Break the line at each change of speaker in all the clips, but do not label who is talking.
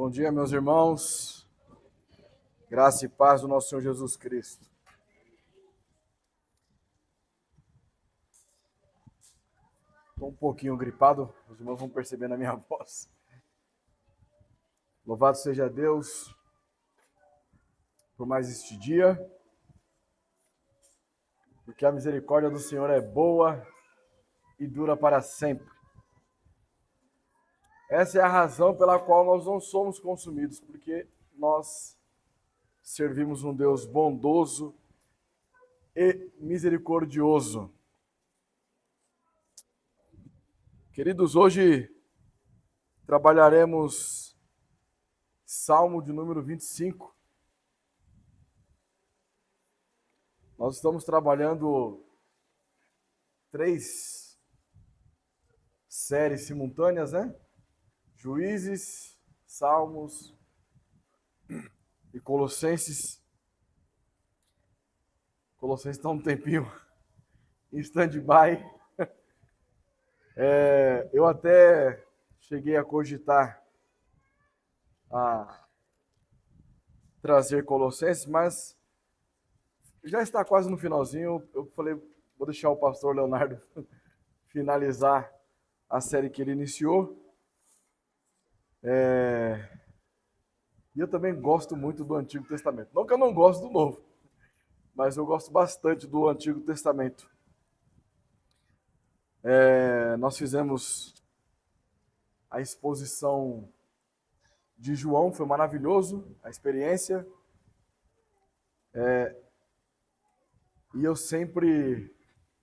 Bom dia, meus irmãos. Graça e paz do nosso Senhor Jesus Cristo. Estou um pouquinho gripado, os irmãos vão perceber na minha voz. Louvado seja Deus por mais este dia, porque a misericórdia do Senhor é boa e dura para sempre. Essa é a razão pela qual nós não somos consumidos, porque nós servimos um Deus bondoso e misericordioso. Queridos, hoje trabalharemos Salmo de número 25. Nós estamos trabalhando 3 séries simultâneas, né? Juízes, Salmos e Colossenses. Colossenses está um tempinho em stand-by. Eu até cheguei a cogitar a trazer Colossenses, mas já está quase no finalzinho. Eu falei, vou deixar o pastor Leonardo finalizar a série que ele iniciou. E eu também gosto muito do Antigo Testamento. Não que eu não gosto do Novo, mas eu gosto bastante do Antigo Testamento. Nós fizemos a exposição de João, foi maravilhoso a experiência. E eu sempre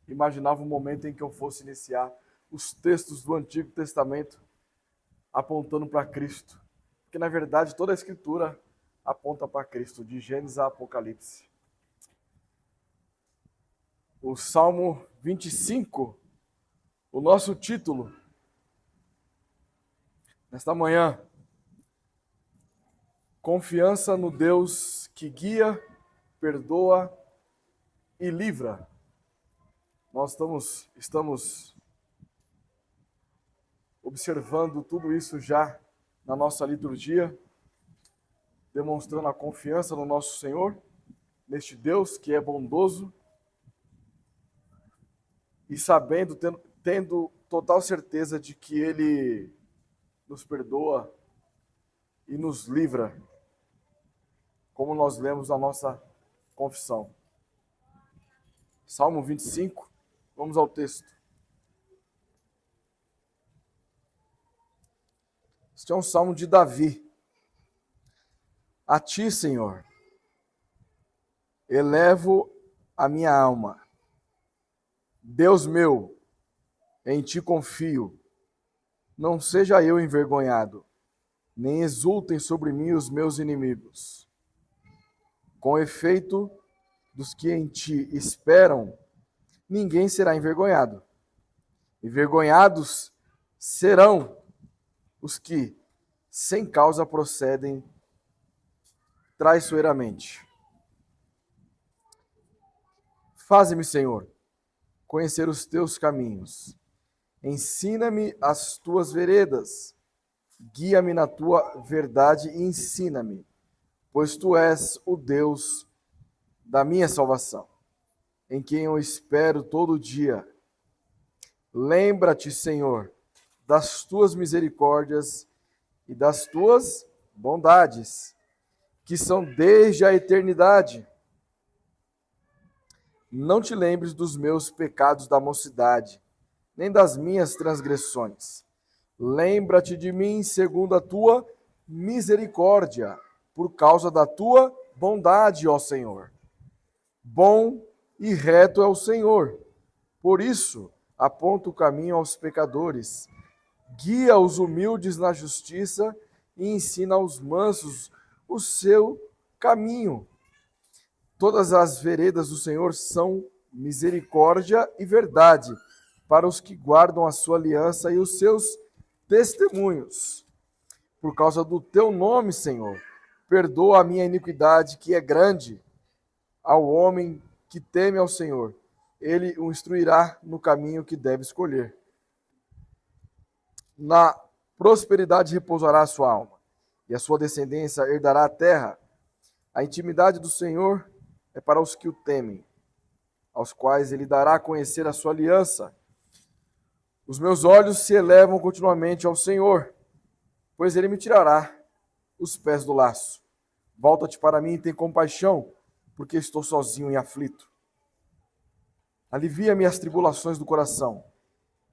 imaginava um momento em que eu fosse iniciar os textos do Antigo Testamento apontando para Cristo. Porque, na verdade, toda a Escritura aponta para Cristo, de Gênesis a Apocalipse. O Salmo 25, o nosso título, nesta manhã, confiança no Deus que guia, perdoa e livra. Nós estamos observando tudo isso já na nossa liturgia, demonstrando a confiança no nosso Senhor, neste Deus que é bondoso, e sabendo, tendo total certeza de que Ele nos perdoa e nos livra, como nós lemos na nossa confissão. Salmo 25, vamos ao texto. Este é um salmo de Davi. A ti, Senhor, elevo a minha alma. Deus meu, em ti confio. Não seja eu envergonhado, nem exultem sobre mim os meus inimigos. Com efeito, dos que em ti esperam, ninguém será envergonhado. Envergonhados serão os que, sem causa, procedem traiçoeiramente. Faze-me, Senhor, conhecer os teus caminhos. Ensina-me as tuas veredas. Guia-me na tua verdade e ensina-me, pois tu és o Deus da minha salvação, em quem eu espero todo dia. Lembra-te, Senhor, das tuas misericórdias e das tuas bondades, que são desde a eternidade. Não te lembres dos meus pecados da mocidade, nem das minhas transgressões. Lembra-te de mim segundo a tua misericórdia, por causa da tua bondade, ó Senhor. Bom e reto é o Senhor, por isso aponta o caminho aos pecadores. Guia os humildes na justiça e ensina aos mansos o seu caminho. Todas as veredas do Senhor são misericórdia e verdade para os que guardam a sua aliança e os seus testemunhos. Por causa do teu nome, Senhor, perdoa a minha iniquidade, que é grande. Ao homem que teme ao Senhor, ele o instruirá no caminho que deve escolher. Na prosperidade repousará a sua alma, e a sua descendência herdará a terra. A intimidade do Senhor é para os que o temem, aos quais ele dará a conhecer a sua aliança. Os meus olhos se elevam continuamente ao Senhor, pois ele me tirará os pés do laço. Volta-te para mim e tem compaixão, porque estou sozinho e aflito. Alivia-me as tribulações do coração.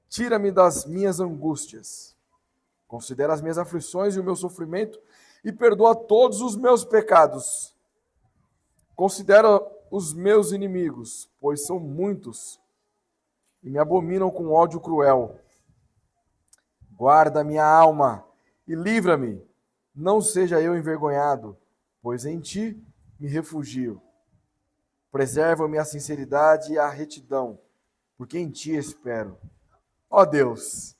Tira-me das minhas angústias. Considera as minhas aflições e o meu sofrimento e perdoa todos os meus pecados. Considera os meus inimigos, pois são muitos e me abominam com ódio cruel. Guarda minha alma e livra-me. Não seja eu envergonhado, pois em ti me refugio. Preserva-me a sinceridade e a retidão, porque em ti espero. Ó Deus,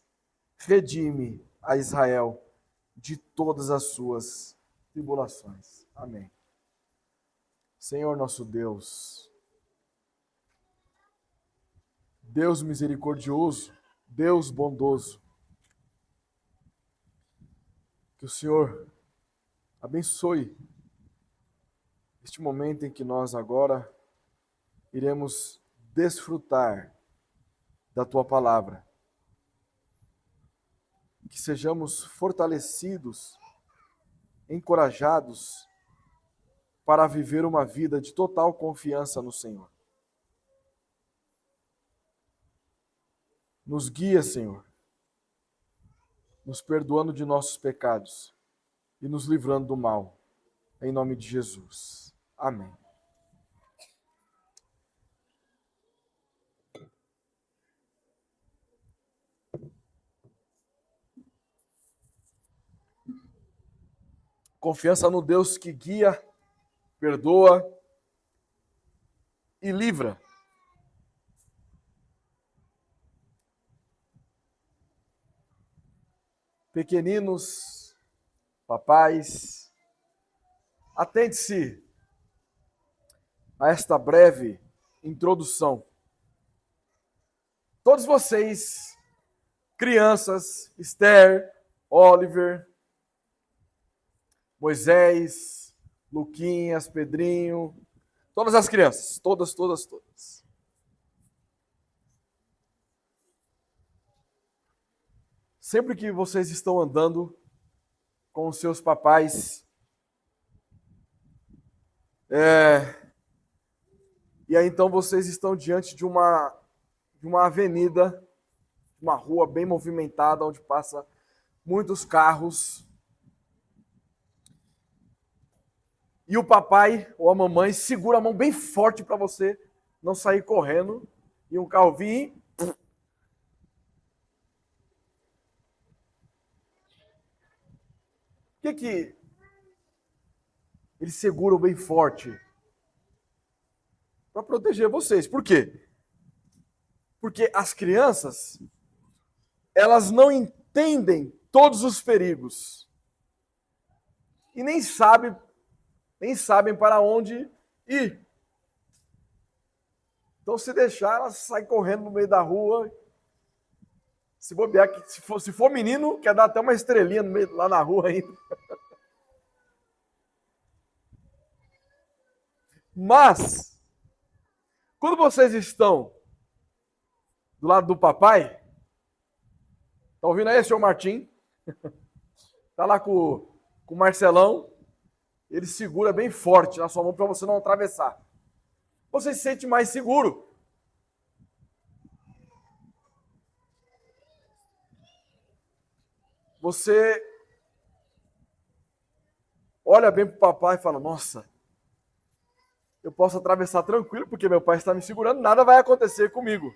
redime a Israel de todas as suas tribulações. Amém. Senhor nosso Deus, Deus misericordioso, Deus bondoso, que o Senhor abençoe este momento em que nós agora iremos desfrutar da Tua palavra. Que sejamos fortalecidos, encorajados para viver uma vida de total confiança no Senhor. Nos guia, Senhor, nos perdoando de nossos pecados e nos livrando do mal. Em nome de Jesus. Amém. Confiança no Deus que guia, perdoa e livra. Pequeninos, papais, atente-se a esta breve introdução. Todos vocês, crianças, Esther, Oliver, Moisés, Luquinhas, Pedrinho, todas as crianças, todas. Sempre que vocês estão andando com os seus papais, e aí então vocês estão diante de uma avenida, uma rua bem movimentada, onde passa muitos carros. E o papai ou a mamãe segura a mão bem forte para você não sair correndo e um carro vir. Por que eles seguram bem forte? Para proteger vocês. Por quê? Porque as crianças, elas não entendem todos os perigos. E nem sabem para onde ir. Então, se deixar, elas saem correndo no meio da rua. Se bobear, se for menino, quer dar até uma estrelinha no meio, lá na rua ainda. Mas, quando vocês estão do lado do papai, tá ouvindo aí, senhor Martim? Tá lá com o Marcelão, ele segura bem forte na sua mão para você não atravessar. Você se sente mais seguro. Você olha bem para o papai e fala, nossa, eu posso atravessar tranquilo, porque meu pai está me segurando, nada vai acontecer comigo.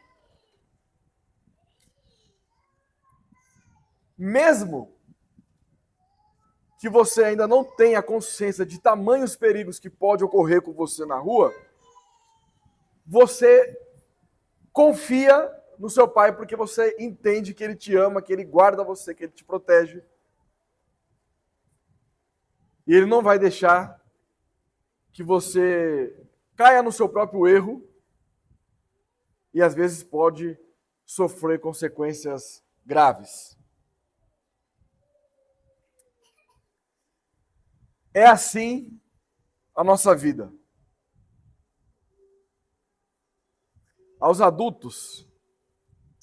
Mesmo que você ainda não tenha consciência de tamanhos perigos que pode ocorrer com você na rua, você confia no seu pai porque você entende que ele te ama, que ele guarda você, que ele te protege. E ele não vai deixar que você caia no seu próprio erro e às vezes pode sofrer consequências graves. É assim a nossa vida. Aos adultos,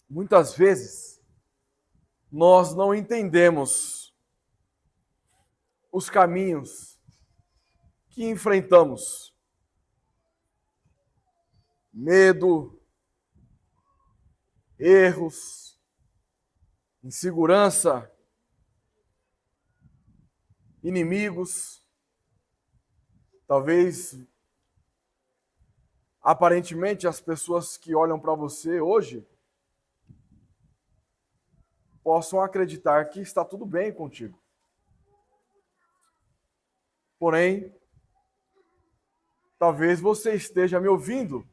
muitas vezes, nós não entendemos os caminhos que enfrentamos. Medo, erros, insegurança, inimigos, talvez aparentemente as pessoas que olham para você hoje possam acreditar que está tudo bem contigo. Porém, talvez você esteja me ouvindo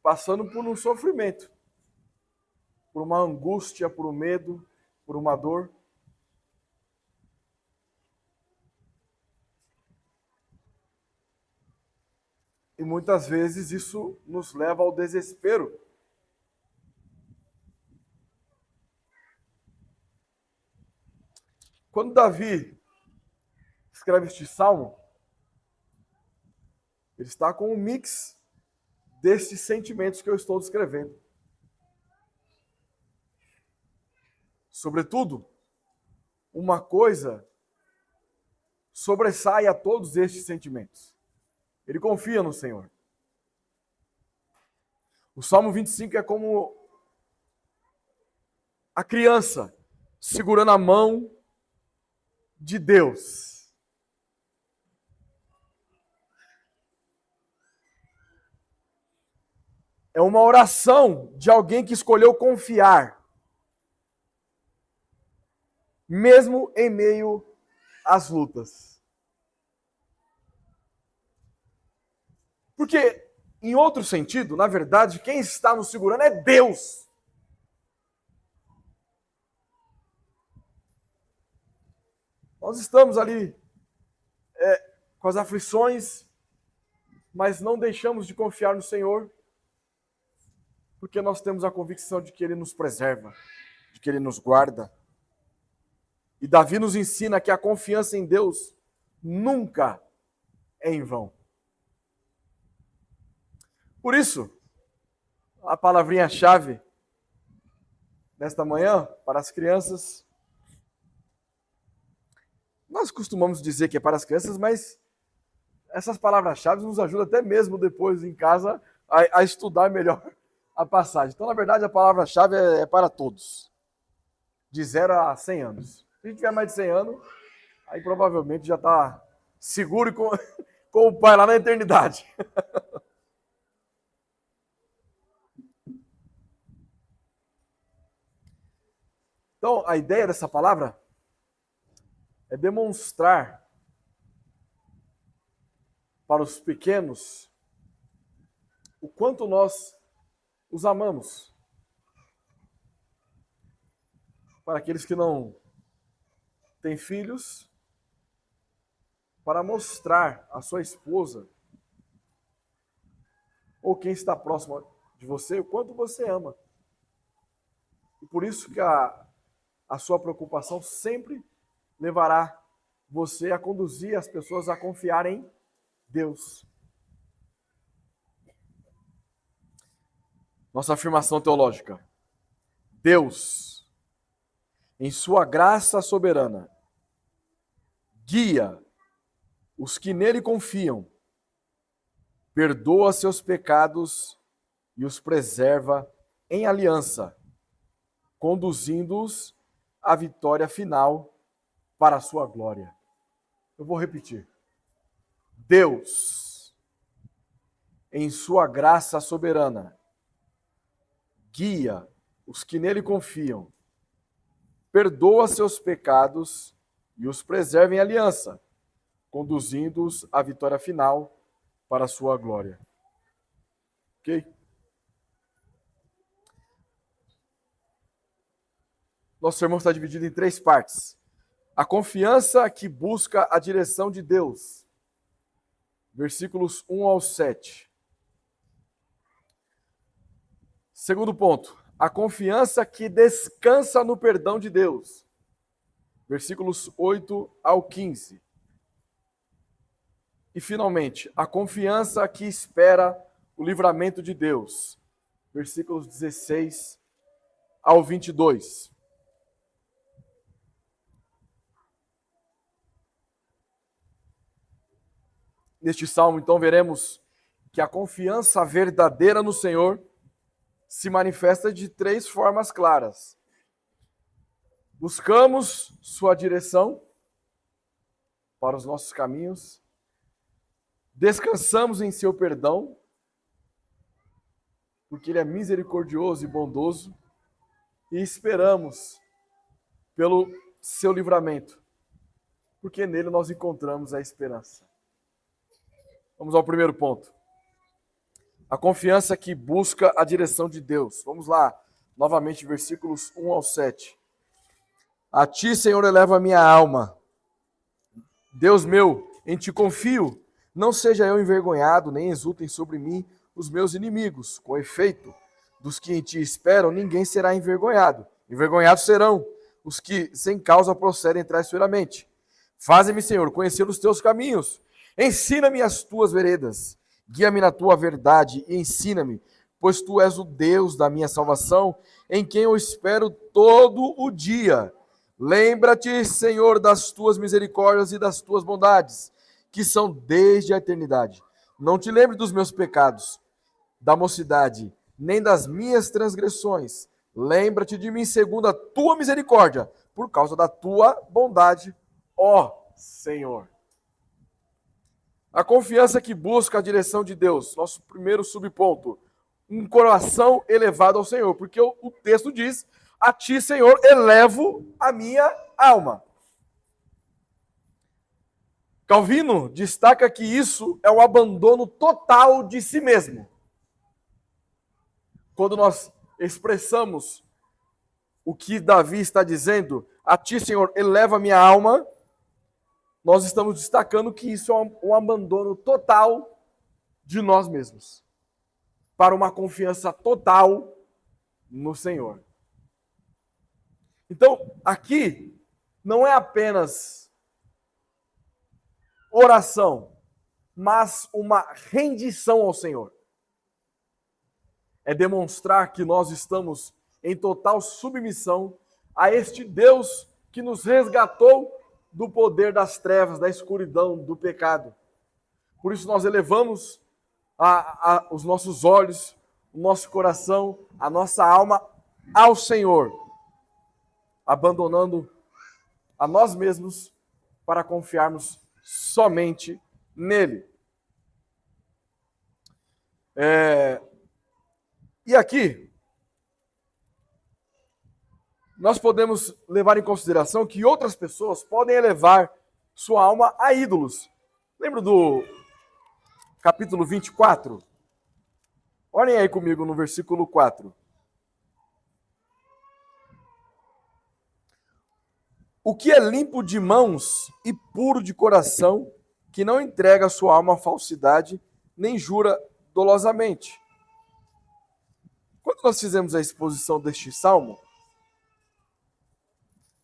passando por um sofrimento, por uma angústia, por um medo, por uma dor. E muitas vezes isso nos leva ao desespero. Quando Davi escreve este salmo, ele está com um mix destes sentimentos que eu estou descrevendo. Sobretudo, uma coisa sobressai a todos estes sentimentos. Ele confia no Senhor. O Salmo 25 é como a criança segurando a mão de Deus. É uma oração de alguém que escolheu confiar, mesmo em meio às lutas. Porque, em outro sentido, na verdade, quem está nos segurando é Deus. Nós estamos ali com as aflições, mas não deixamos de confiar no Senhor, porque nós temos a convicção de que Ele nos preserva, de que Ele nos guarda. E Davi nos ensina que a confiança em Deus nunca é em vão. Por isso, a palavrinha-chave nesta manhã, para as crianças, nós costumamos dizer que é para as crianças, mas essas palavras-chave nos ajudam até mesmo depois em casa a estudar melhor a passagem. Então, na verdade, a palavra-chave é para todos, de 0 a 100 anos. Se a gente tiver mais de 100 anos, aí provavelmente já está seguro com o Pai lá na eternidade. Então, a ideia dessa palavra é demonstrar para os pequenos o quanto nós os amamos. Para aqueles que não têm filhos, para mostrar à sua esposa ou quem está próximo de você o quanto você ama. E por isso que a sua preocupação sempre levará você a conduzir as pessoas a confiar em Deus. Nossa afirmação teológica. Deus, em sua graça soberana, guia os que nele confiam, perdoa seus pecados e os preserva em aliança, conduzindo-os à vitória final para a sua glória. Eu vou repetir. Deus, em sua graça soberana, guia os que nele confiam, perdoa seus pecados e os preserva em aliança, conduzindo-os à vitória final para a sua glória. Ok? Nosso sermão está dividido em 3 partes. A confiança que busca a direção de Deus. Versículos 1 ao 7. Segundo ponto, a confiança que descansa no perdão de Deus. Versículos 8 ao 15. E, finalmente, a confiança que espera o livramento de Deus. Versículos 16 ao 22. Neste salmo, então, veremos que a confiança verdadeira no Senhor se manifesta de três formas claras. Buscamos sua direção para os nossos caminhos, descansamos em seu perdão, porque ele é misericordioso e bondoso, e esperamos pelo seu livramento, porque nele nós encontramos a esperança. Vamos ao primeiro ponto. A confiança que busca a direção de Deus. Vamos lá, novamente, versículos 1 ao 7. A ti, Senhor, eleva a minha alma. Deus meu, em ti confio. Não seja eu envergonhado, nem exultem sobre mim os meus inimigos. Com efeito, dos que em ti esperam, ninguém será envergonhado. Envergonhados serão os que, sem causa, procedem traiçoeiramente. Faze-me, Senhor, conhecer os teus caminhos. Ensina-me as tuas veredas. Guia-me na tua verdade e ensina-me, pois tu és o Deus da minha salvação, em quem eu espero todo o dia. Lembra-te, Senhor, das tuas misericórdias e das tuas bondades, que são desde a eternidade. Não te lembre dos meus pecados, da mocidade, nem das minhas transgressões. Lembra-te de mim segundo a tua misericórdia, por causa da tua bondade, ó Senhor. A confiança que busca a direção de Deus, nosso primeiro subponto, um coração elevado ao Senhor, porque o texto diz, a ti, Senhor, elevo a minha alma. Calvino destaca que isso é o abandono total de si mesmo. Quando nós expressamos o que Davi está dizendo, a ti, Senhor, eleva a minha alma, nós estamos destacando que isso é um abandono total de nós mesmos, para uma confiança total no Senhor. Então, aqui, não é apenas oração, mas uma rendição ao Senhor. É demonstrar que nós estamos em total submissão a este Deus que nos resgatou do poder das trevas, da escuridão, do pecado. Por isso nós elevamos os nossos olhos, o nosso coração, a nossa alma ao Senhor, abandonando a nós mesmos para confiarmos somente nele. E aqui, nós podemos levar em consideração que outras pessoas podem elevar sua alma a ídolos. Lembra do capítulo 24? Olhem aí comigo no versículo 4. O que é limpo de mãos e puro de coração, que não entrega sua alma à falsidade, nem jura dolosamente. Quando nós fizemos a exposição deste salmo,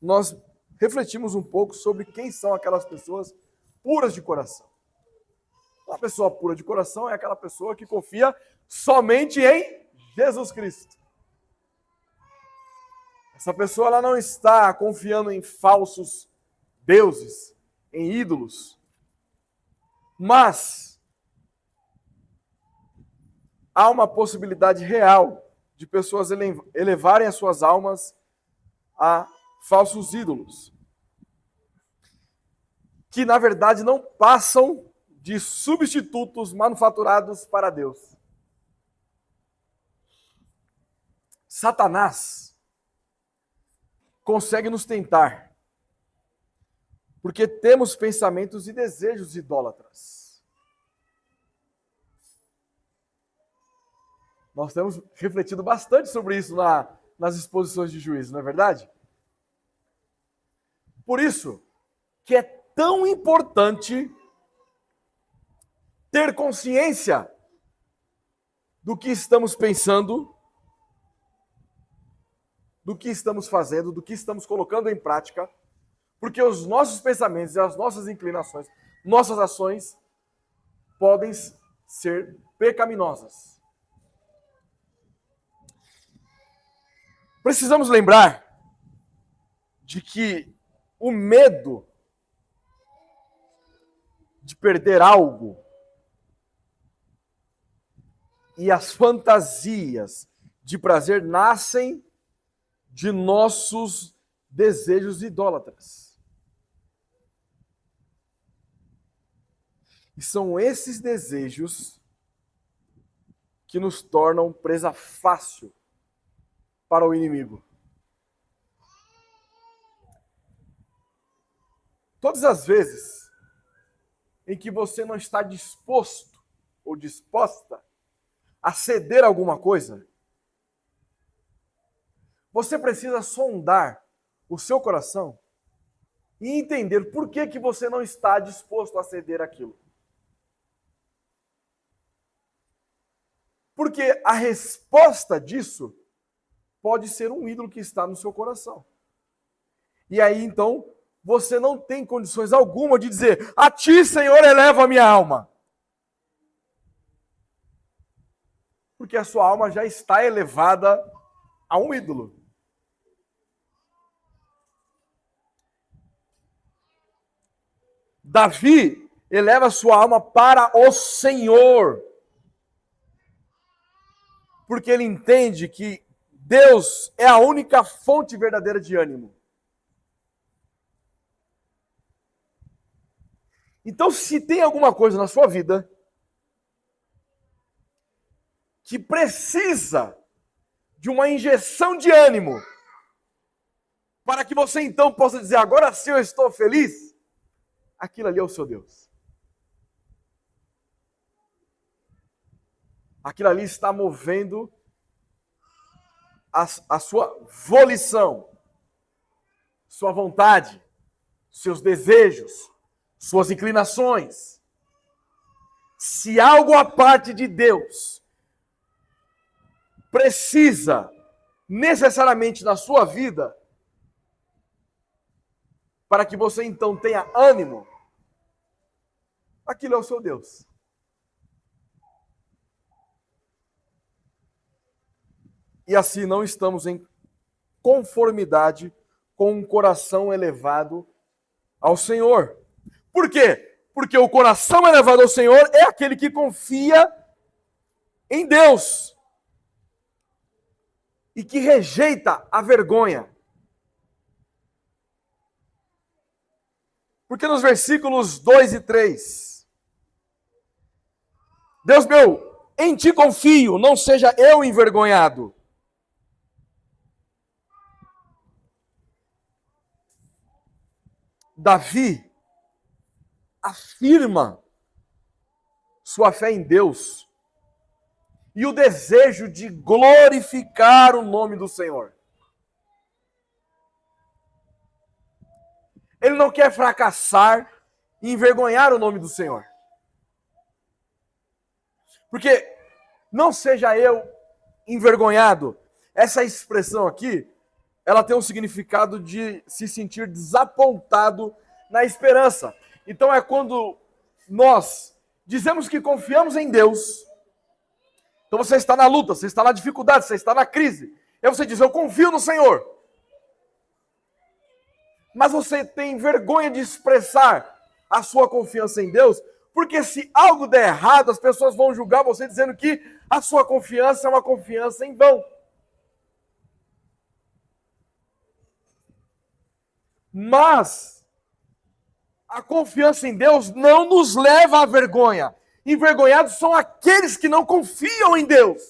nós refletimos um pouco sobre quem são aquelas pessoas puras de coração. Uma pessoa pura de coração é aquela pessoa que confia somente em Jesus Cristo. Essa pessoa ela não está confiando em falsos deuses, em ídolos, mas há uma possibilidade real de pessoas elevarem as suas almas a falsos ídolos, que na verdade não passam de substitutos manufaturados para Deus. Satanás consegue nos tentar, porque temos pensamentos e desejos idólatras. Nós temos refletido bastante sobre isso nas exposições de Juízo, não é verdade? Por isso que é tão importante ter consciência do que estamos pensando, do que estamos fazendo, do que estamos colocando em prática, porque os nossos pensamentos e as nossas inclinações, nossas ações, podem ser pecaminosas. Precisamos lembrar de que o medo de perder algo e as fantasias de prazer nascem de nossos desejos idólatras. E são esses desejos que nos tornam presa fácil para o inimigo. Todas as vezes em que você não está disposto ou disposta a ceder a alguma coisa, você precisa sondar o seu coração e entender por que você não está disposto a ceder aquilo. Porque a resposta disso pode ser um ídolo que está no seu coração. E aí, então, você não tem condições alguma de dizer: a ti, Senhor, eleva a minha alma. Porque a sua alma já está elevada a um ídolo. Davi eleva a sua alma para o Senhor. Porque ele entende que Deus é a única fonte verdadeira de ânimo. Então, se tem alguma coisa na sua vida que precisa de uma injeção de ânimo, para que você então possa dizer: agora sim eu estou feliz, aquilo ali é o seu Deus. Aquilo ali está movendo a sua volição, sua vontade, seus desejos, suas inclinações. Se algo à parte de Deus precisa necessariamente na sua vida, para que você então tenha ânimo, aquilo é o seu Deus. E assim não estamos em conformidade com um coração elevado ao Senhor. Por quê? Porque o coração elevado ao Senhor é aquele que confia em Deus e que rejeita a vergonha. Porque nos versículos 2 e 3, Deus meu, em ti confio, não seja eu envergonhado. Davi afirma sua fé em Deus e o desejo de glorificar o nome do Senhor. Ele não quer fracassar e envergonhar o nome do Senhor. Porque não seja eu envergonhado, essa expressão aqui, ela tem um significado de se sentir desapontado na esperança. Então é quando nós dizemos que confiamos em Deus. Então você está na luta, você está na dificuldade, você está na crise. E você diz: eu confio no Senhor. Mas você tem vergonha de expressar a sua confiança em Deus, porque se algo der errado, as pessoas vão julgar você dizendo que a sua confiança é uma confiança em vão. Mas a confiança em Deus não nos leva à vergonha. Envergonhados são aqueles que não confiam em Deus.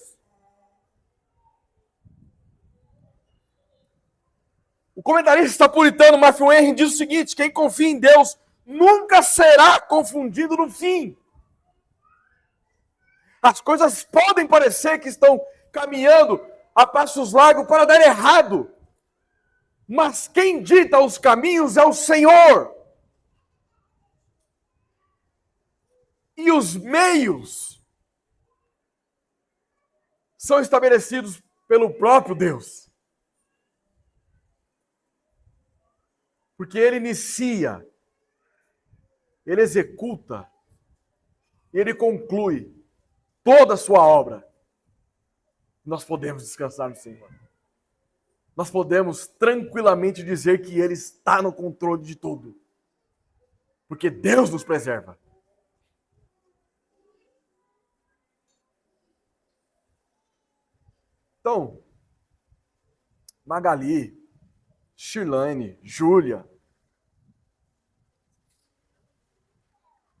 O comentarista puritano Matthew Henry diz o seguinte: quem confia em Deus nunca será confundido no fim. As coisas podem parecer que estão caminhando a passos largos para dar errado, mas quem dita os caminhos é o Senhor. E os meios são estabelecidos pelo próprio Deus. Porque Ele inicia, Ele executa, e Ele conclui toda a sua obra, nós podemos descansar no Senhor. Nós podemos tranquilamente dizer que Ele está no controle de tudo. Porque Deus nos preserva. Então, Magali, Shirlane, Júlia,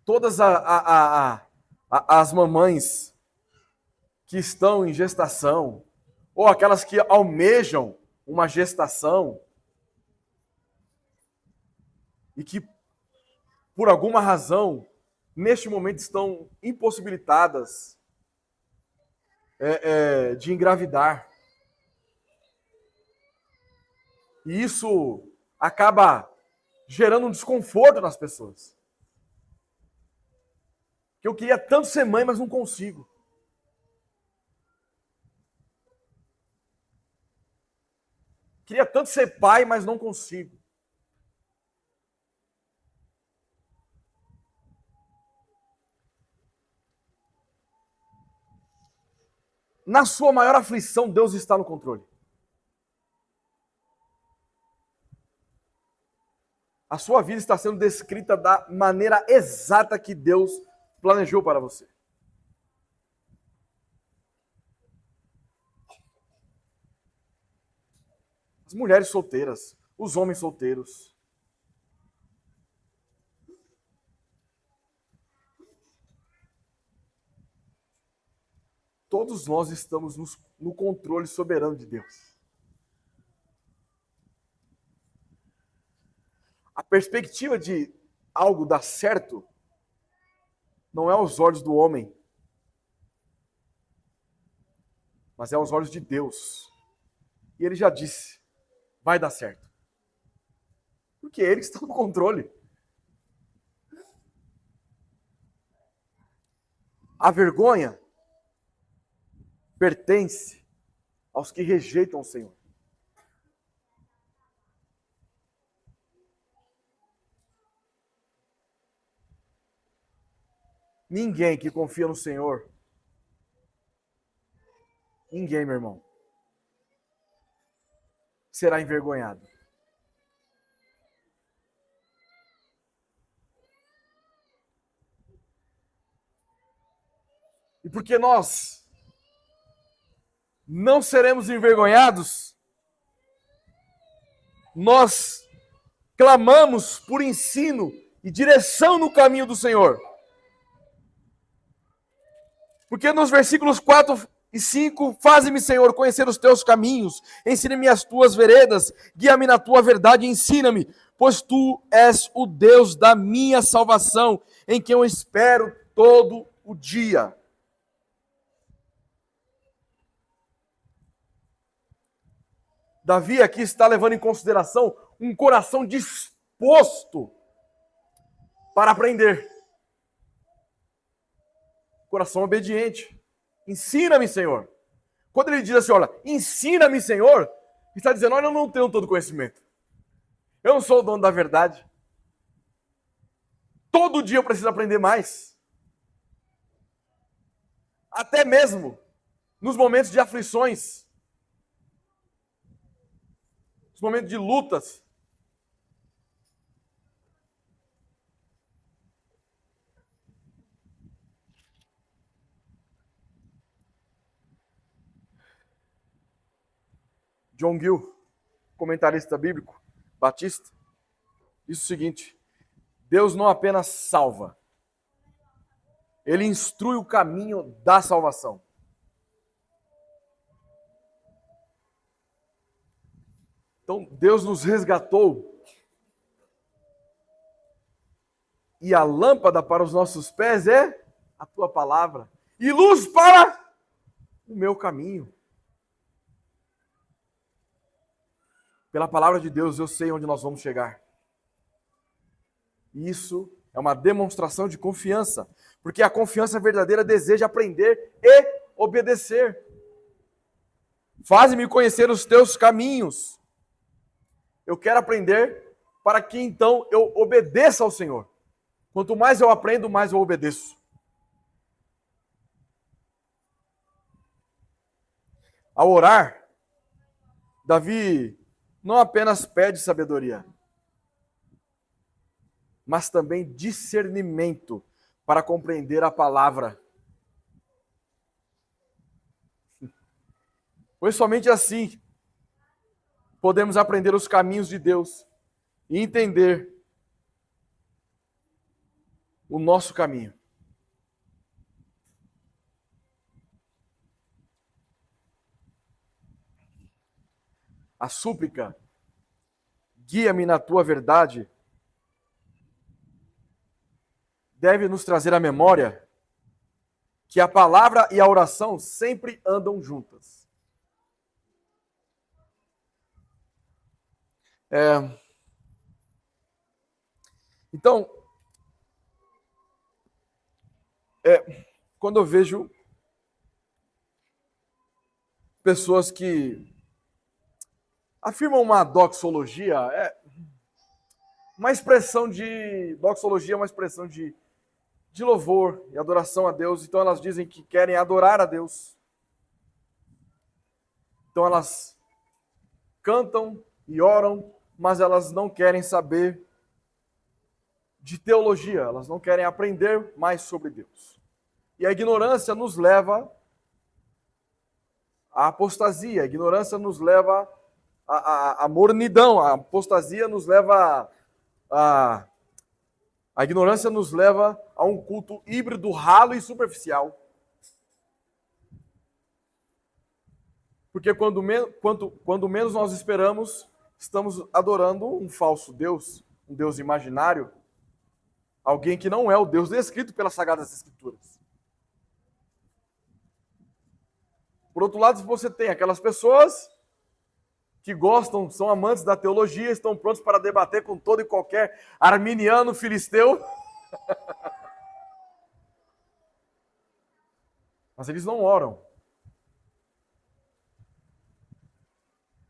todas as mamães que estão em gestação, ou aquelas que almejam uma gestação, e que, por alguma razão, neste momento estão impossibilitadas de engravidar. E isso acaba gerando um desconforto nas pessoas. Que eu queria tanto ser mãe, mas não consigo. Queria tanto ser pai, mas não consigo. Na sua maior aflição, Deus está no controle. A sua vida está sendo descrita da maneira exata que Deus planejou para você. As mulheres solteiras, os homens solteiros. Todos nós estamos no controle soberano de Deus. A perspectiva de algo dar certo não é aos olhos do homem, mas é aos olhos de Deus. E Ele já disse, vai dar certo. Porque Ele está no controle. A vergonha pertence aos que rejeitam o Senhor. Ninguém que confia no Senhor, ninguém, meu irmão, será envergonhado. E porque nós não seremos envergonhados, nós clamamos por ensino e direção no caminho do Senhor. Porque nos versículos 4 e 5, faze-me, Senhor, conhecer os teus caminhos, ensine-me as tuas veredas, guia-me na tua verdade e ensina-me, pois tu és o Deus da minha salvação, em quem eu espero todo o dia. Davi aqui está levando em consideração um coração disposto para aprender. Coração obediente. Ensina-me, Senhor. Quando ele diz assim, olha, ensina-me, Senhor, ele está dizendo, olha, eu não tenho todo conhecimento. Eu não sou o dono da verdade. Todo dia eu preciso aprender mais. Até mesmo nos momentos de aflições, nos momentos de lutas. John Gill, comentarista bíblico, batista, diz o seguinte, Deus não apenas salva, Ele instrui o caminho da salvação. Então, Deus nos resgatou e a lâmpada para os nossos pés é a tua palavra e luz para o meu caminho. Pela palavra de Deus eu sei onde nós vamos chegar. Isso é uma demonstração de confiança, porque a confiança verdadeira deseja aprender e obedecer. Faze-me conhecer os teus caminhos. Eu quero aprender para que então eu obedeça ao Senhor. Quanto mais eu aprendo, mais eu obedeço. Ao orar, Davi não apenas pede sabedoria, mas também discernimento para compreender a palavra. Pois somente assim podemos aprender os caminhos de Deus e entender o nosso caminho. A súplica, guia-me na tua verdade, deve nos trazer à memória que a palavra e a oração sempre andam juntas. Então, quando eu vejo pessoas que afirmam uma doxologia, doxologia é uma expressão de louvor e adoração a Deus. Então elas dizem que querem adorar a Deus. Então elas cantam e oram, mas elas não querem saber de teologia, elas não querem aprender mais sobre Deus. E a ignorância nos leva à apostasia, a ignorância nos leva à mornidão, a apostasia nos leva a ignorância nos leva a um culto híbrido, ralo e superficial. Porque quando menos nós esperamos, estamos adorando um falso Deus, um Deus imaginário, alguém que não é o Deus descrito pelas Sagradas Escrituras. Por outro lado, você tem aquelas pessoas que gostam, são amantes da teologia, estão prontos para debater com todo e qualquer arminiano, filisteu. Mas eles não oram.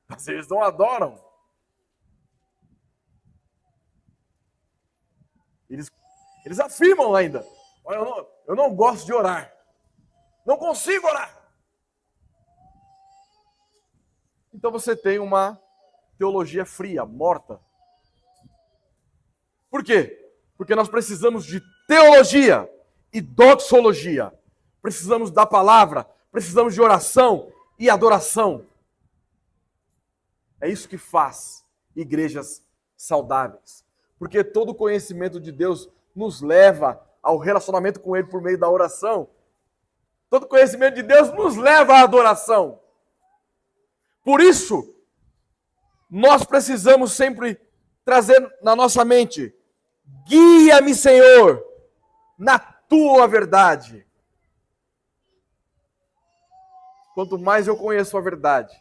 Mas eles não adoram. Eles afirmam ainda: eu não gosto de orar. Não consigo orar. Então você tem uma teologia fria, morta. Por quê? Porque nós precisamos de teologia e doxologia. Precisamos da palavra, precisamos de oração e adoração. É isso que faz igrejas saudáveis. Porque todo conhecimento de Deus nos leva ao relacionamento com Ele por meio da oração. Todo conhecimento de Deus nos leva à adoração. Por isso, nós precisamos sempre trazer na nossa mente: guia-me, Senhor, na tua verdade. Quanto mais eu conheço a verdade,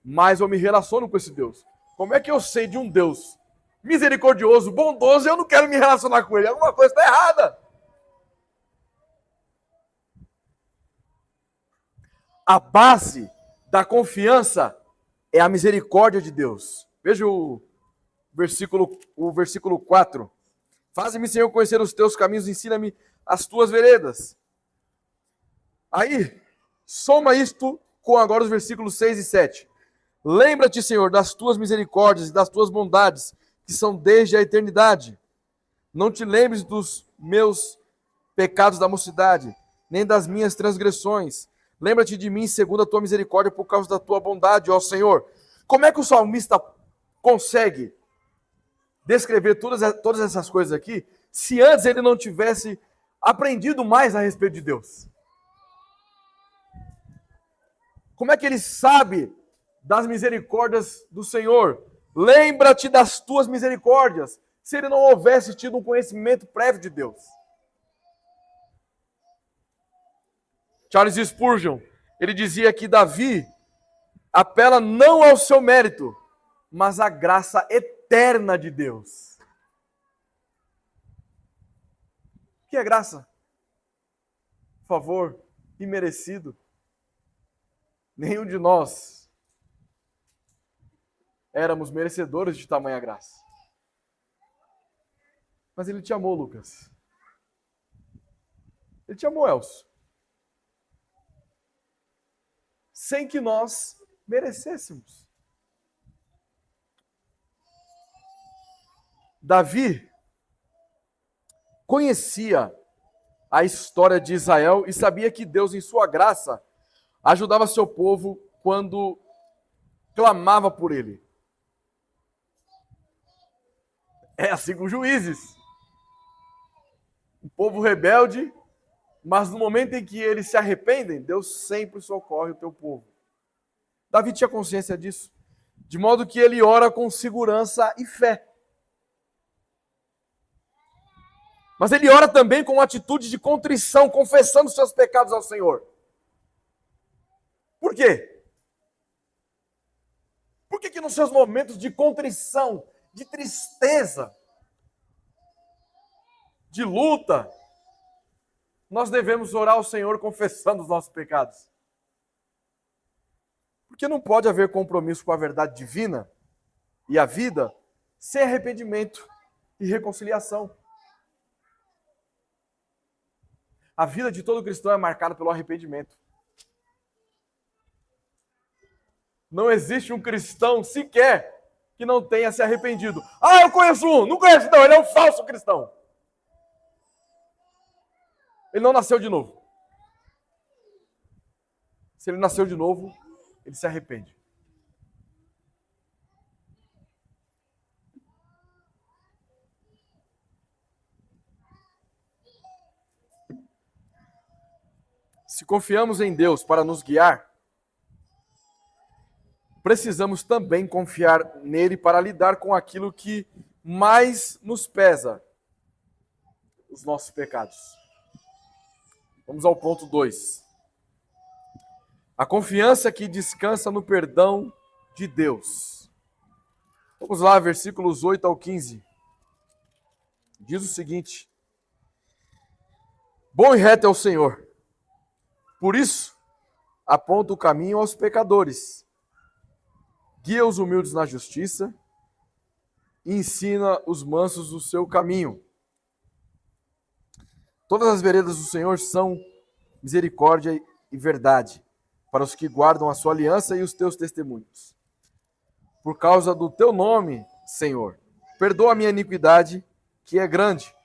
mais eu me relaciono com esse Deus. Como é que eu sei de um Deus misericordioso, bondoso, e eu não quero me relacionar com Ele? Alguma coisa está errada. A base da confiança é a misericórdia de Deus. Veja o versículo 4. Faze-me, Senhor, conhecer os teus caminhos, ensina-me as tuas veredas. Aí, soma isto com agora os versículos 6 e 7. Lembra-te, Senhor, das tuas misericórdias e das tuas bondades, que são desde a eternidade. Não te lembres dos meus pecados da mocidade, nem das minhas transgressões. Lembra-te de mim segundo a tua misericórdia, por causa da tua bondade, ó Senhor. Como é que o salmista consegue descrever todas essas coisas aqui, se antes ele não tivesse aprendido mais a respeito de Deus? Como é que ele sabe das misericórdias do Senhor? Lembra-te das tuas misericórdias, se ele não houvesse tido um conhecimento prévio de Deus. Charles Spurgeon, ele dizia que Davi apela não ao seu mérito, mas à graça eterna de Deus. O que é graça? Favor imerecido. Nenhum de nós éramos merecedores de tamanha graça. Mas Ele te amou, Lucas. Ele te amou, Elcio. sem que nós merecêssemos. Davi conhecia a história de Israel e sabia que Deus, em sua graça, ajudava seu povo quando clamava por ele. É assim com Juízes. O povo rebelde, mas no momento em que eles se arrependem, Deus sempre socorre o teu povo. Davi tinha consciência disso, de modo que ele ora com segurança e fé. Mas ele ora também com uma atitude de contrição, confessando seus pecados ao Senhor. Por quê? Por que nos seus momentos de contrição, de tristeza, de luta, nós devemos orar ao Senhor confessando os nossos pecados? Porque não pode haver compromisso com a verdade divina e a vida sem arrependimento e reconciliação. A vida de todo cristão é marcada pelo arrependimento. Não existe um cristão sequer que não tenha se arrependido. Ah, eu conheço um. Não conheço não, ele é um falso cristão. Ele não nasceu de novo. Se ele nasceu de novo, ele se arrepende. Se confiamos em Deus para nos guiar, precisamos também confiar nele para lidar com aquilo que mais nos pesa, os nossos pecados. Vamos ao ponto 2. A confiança que descansa no perdão de Deus. Vamos lá, versículos 8 ao 15. Diz o seguinte: Bom e reto é o Senhor, por isso aponta o caminho aos pecadores, guia os humildes na justiça e ensina os mansos o seu caminho. Todas as veredas do Senhor são misericórdia e verdade para os que guardam a sua aliança e os teus testemunhos. Por causa do teu nome, Senhor, perdoa a minha iniquidade, que é grande.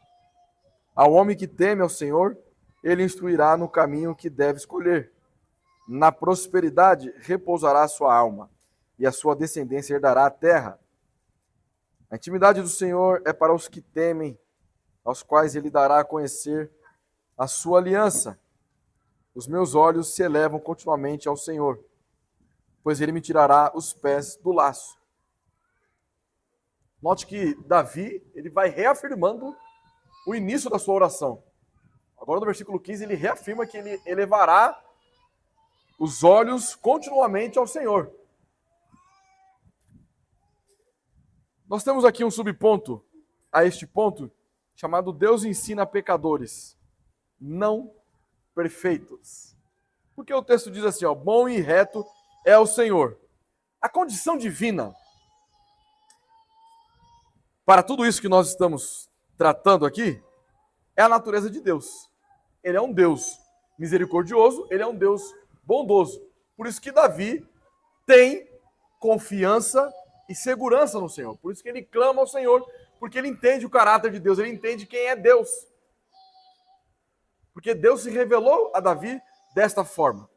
Ao homem que teme ao Senhor, ele instruirá no caminho que deve escolher. Na prosperidade repousará a sua alma, e a sua descendência herdará a terra. A intimidade do Senhor é para os que temem, aos quais ele dará a conhecer a sua aliança. Os meus olhos se elevam continuamente ao Senhor, pois ele me tirará os pés do laço. Note que Davi, ele vai reafirmando o início da sua oração. Agora no versículo 15 ele reafirma que ele elevará os olhos continuamente ao Senhor. Nós temos aqui um subponto a este ponto, chamado Deus ensina pecadores não perfeitos. Porque o texto diz assim, bom e reto é o Senhor. A condição divina para tudo isso que nós estamos tratando aqui é a natureza de Deus. Ele é um Deus misericordioso, ele é um Deus bondoso. Por isso que Davi tem confiança e segurança no Senhor. Por isso que ele clama ao Senhor, porque ele entende o caráter de Deus, ele entende quem é Deus. Porque Deus se revelou a Davi desta forma.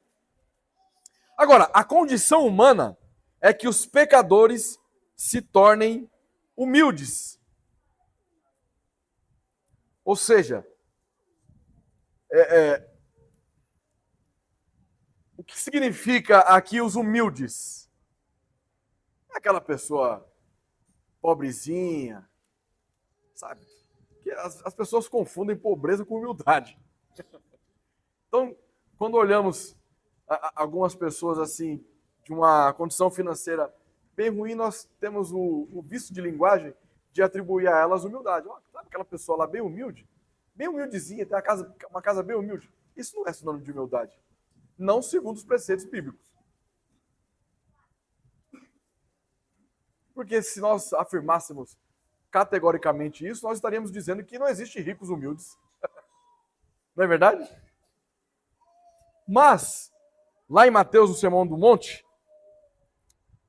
Agora, a condição humana é que os pecadores se tornem humildes. Ou seja, o que significa aqui os humildes? Aquela pessoa pobrezinha, sabe? Que as pessoas confundem pobreza com humildade. Então, quando olhamos algumas pessoas assim, de uma condição financeira bem ruim, nós temos o vício de linguagem de atribuir a elas humildade. Sabe aquela pessoa lá bem humildezinha, tem uma casa bem humilde? Isso não é sinônimo de humildade. Não segundo os preceitos bíblicos. Porque se nós afirmássemos categoricamente isso, nós estaríamos dizendo que não existe ricos humildes. Não é verdade? Mas Lá em Mateus, no Sermão do Monte,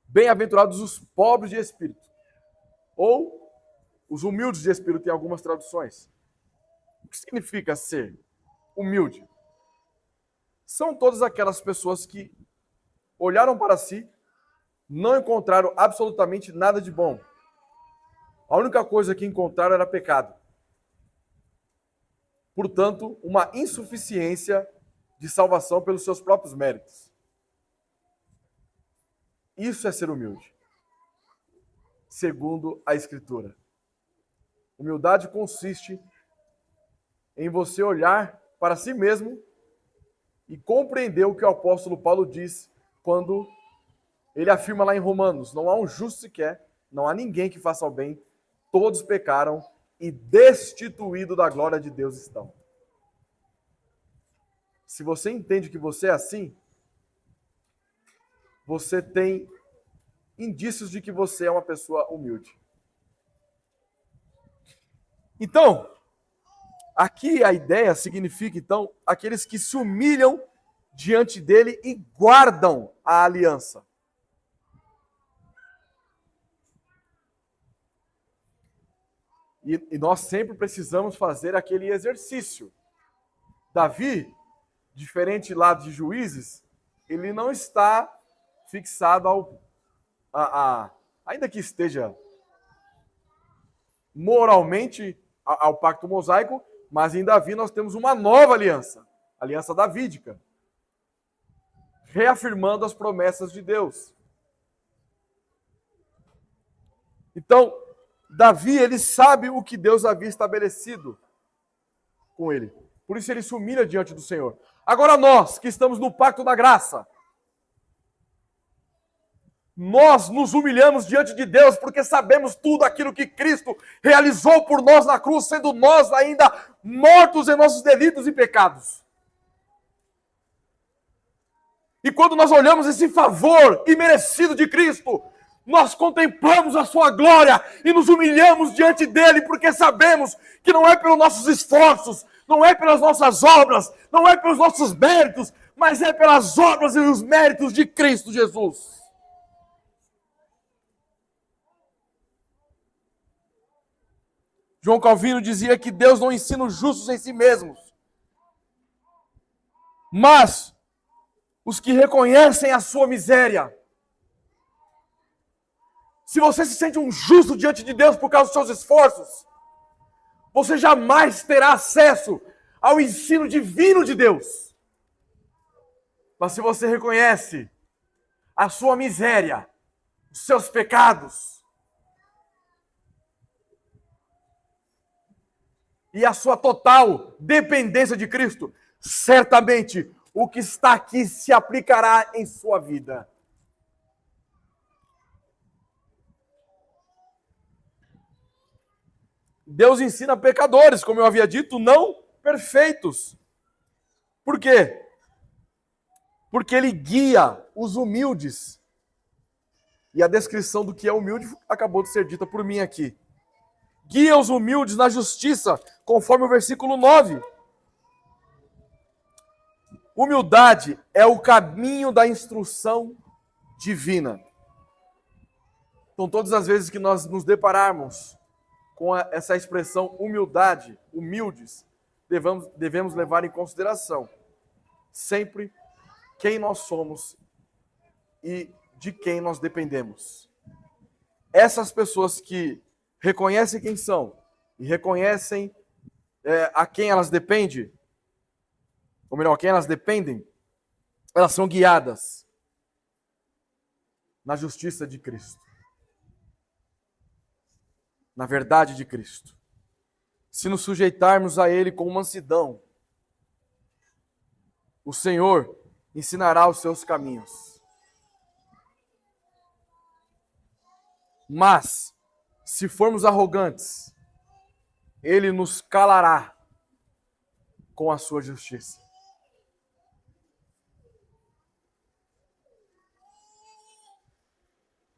bem-aventurados os pobres de espírito, ou os humildes de espírito em algumas traduções. O que significa ser humilde? São todas aquelas pessoas que olharam para si, não encontraram absolutamente nada de bom. A única coisa que encontraram era pecado. Portanto, uma insuficiência de salvação pelos seus próprios méritos. Isso é ser humilde, segundo a Escritura. Humildade consiste em você olhar para si mesmo e compreender o que o apóstolo Paulo diz quando ele afirma lá em Romanos: não há um justo sequer, não há ninguém que faça o bem, todos pecaram e destituídos da glória de Deus estão. Se você entende que você é assim, você tem indícios de que você é uma pessoa humilde. Então, aqui a ideia significa, então, aqueles que se humilham diante dele e guardam a aliança. E nós sempre precisamos fazer aquele exercício. Davi, diferente lá de Juízes, ele não está fixado ainda que esteja moralmente ao pacto mosaico, mas em Davi nós temos uma nova aliança, a aliança davídica, reafirmando as promessas de Deus. Então, Davi, ele sabe o que Deus havia estabelecido com ele. Por isso ele se humilha diante do Senhor. Agora nós, que estamos no pacto da graça, nós nos humilhamos diante de Deus porque sabemos tudo aquilo que Cristo realizou por nós na cruz, sendo nós ainda mortos em nossos delitos e pecados. E quando nós olhamos esse favor imerecido de Cristo, nós contemplamos a sua glória e nos humilhamos diante dele porque sabemos que não é pelos nossos esforços, não é pelas nossas obras, não é pelos nossos méritos, mas é pelas obras e os méritos de Cristo Jesus. João Calvino dizia que Deus não ensina os justos em si mesmos, mas os que reconhecem a sua miséria. Se você se sente um justo diante de Deus por causa dos seus esforços, você jamais terá acesso ao ensino divino de Deus. Mas se você reconhece a sua miséria, os seus pecados e a sua total dependência de Cristo, certamente o que está aqui se aplicará em sua vida. Deus ensina pecadores, como eu havia dito, não perfeitos. Por quê? Porque ele guia os humildes. E a descrição do que é humilde acabou de ser dita por mim aqui. Guia os humildes na justiça, conforme o versículo 9. Humildade é o caminho da instrução divina. Então, todas as vezes que nós nos depararmos com essa expressão humildade, humildes, devemos levar em consideração sempre quem nós somos e de quem nós dependemos. Essas pessoas que reconhecem quem são e reconhecem a quem elas dependem, ou melhor, a quem elas dependem, elas são guiadas na justiça de Cristo, na verdade de Cristo. Se nos sujeitarmos a Ele com mansidão, o Senhor ensinará os seus caminhos. Mas, se formos arrogantes, Ele nos calará com a sua justiça.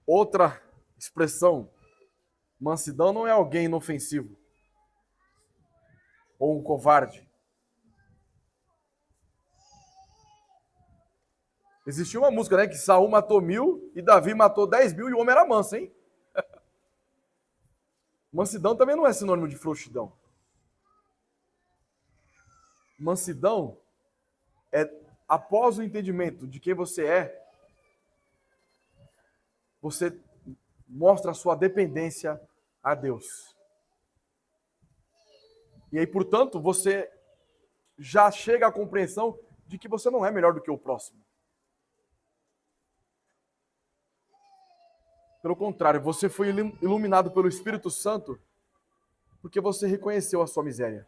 Outra expressão, mansidão não é alguém inofensivo ou um covarde. Existia uma música, né? Que Saul matou 1000 e Davi matou 10.000 e o homem era manso, hein? Mansidão também não é sinônimo de frouxidão. Mansidão é, após o entendimento de quem você é, você mostra a sua dependência a Deus. E aí, portanto, você já chega à compreensão de que você não é melhor do que o próximo. Pelo contrário, você foi iluminado pelo Espírito Santo porque você reconheceu a sua miséria.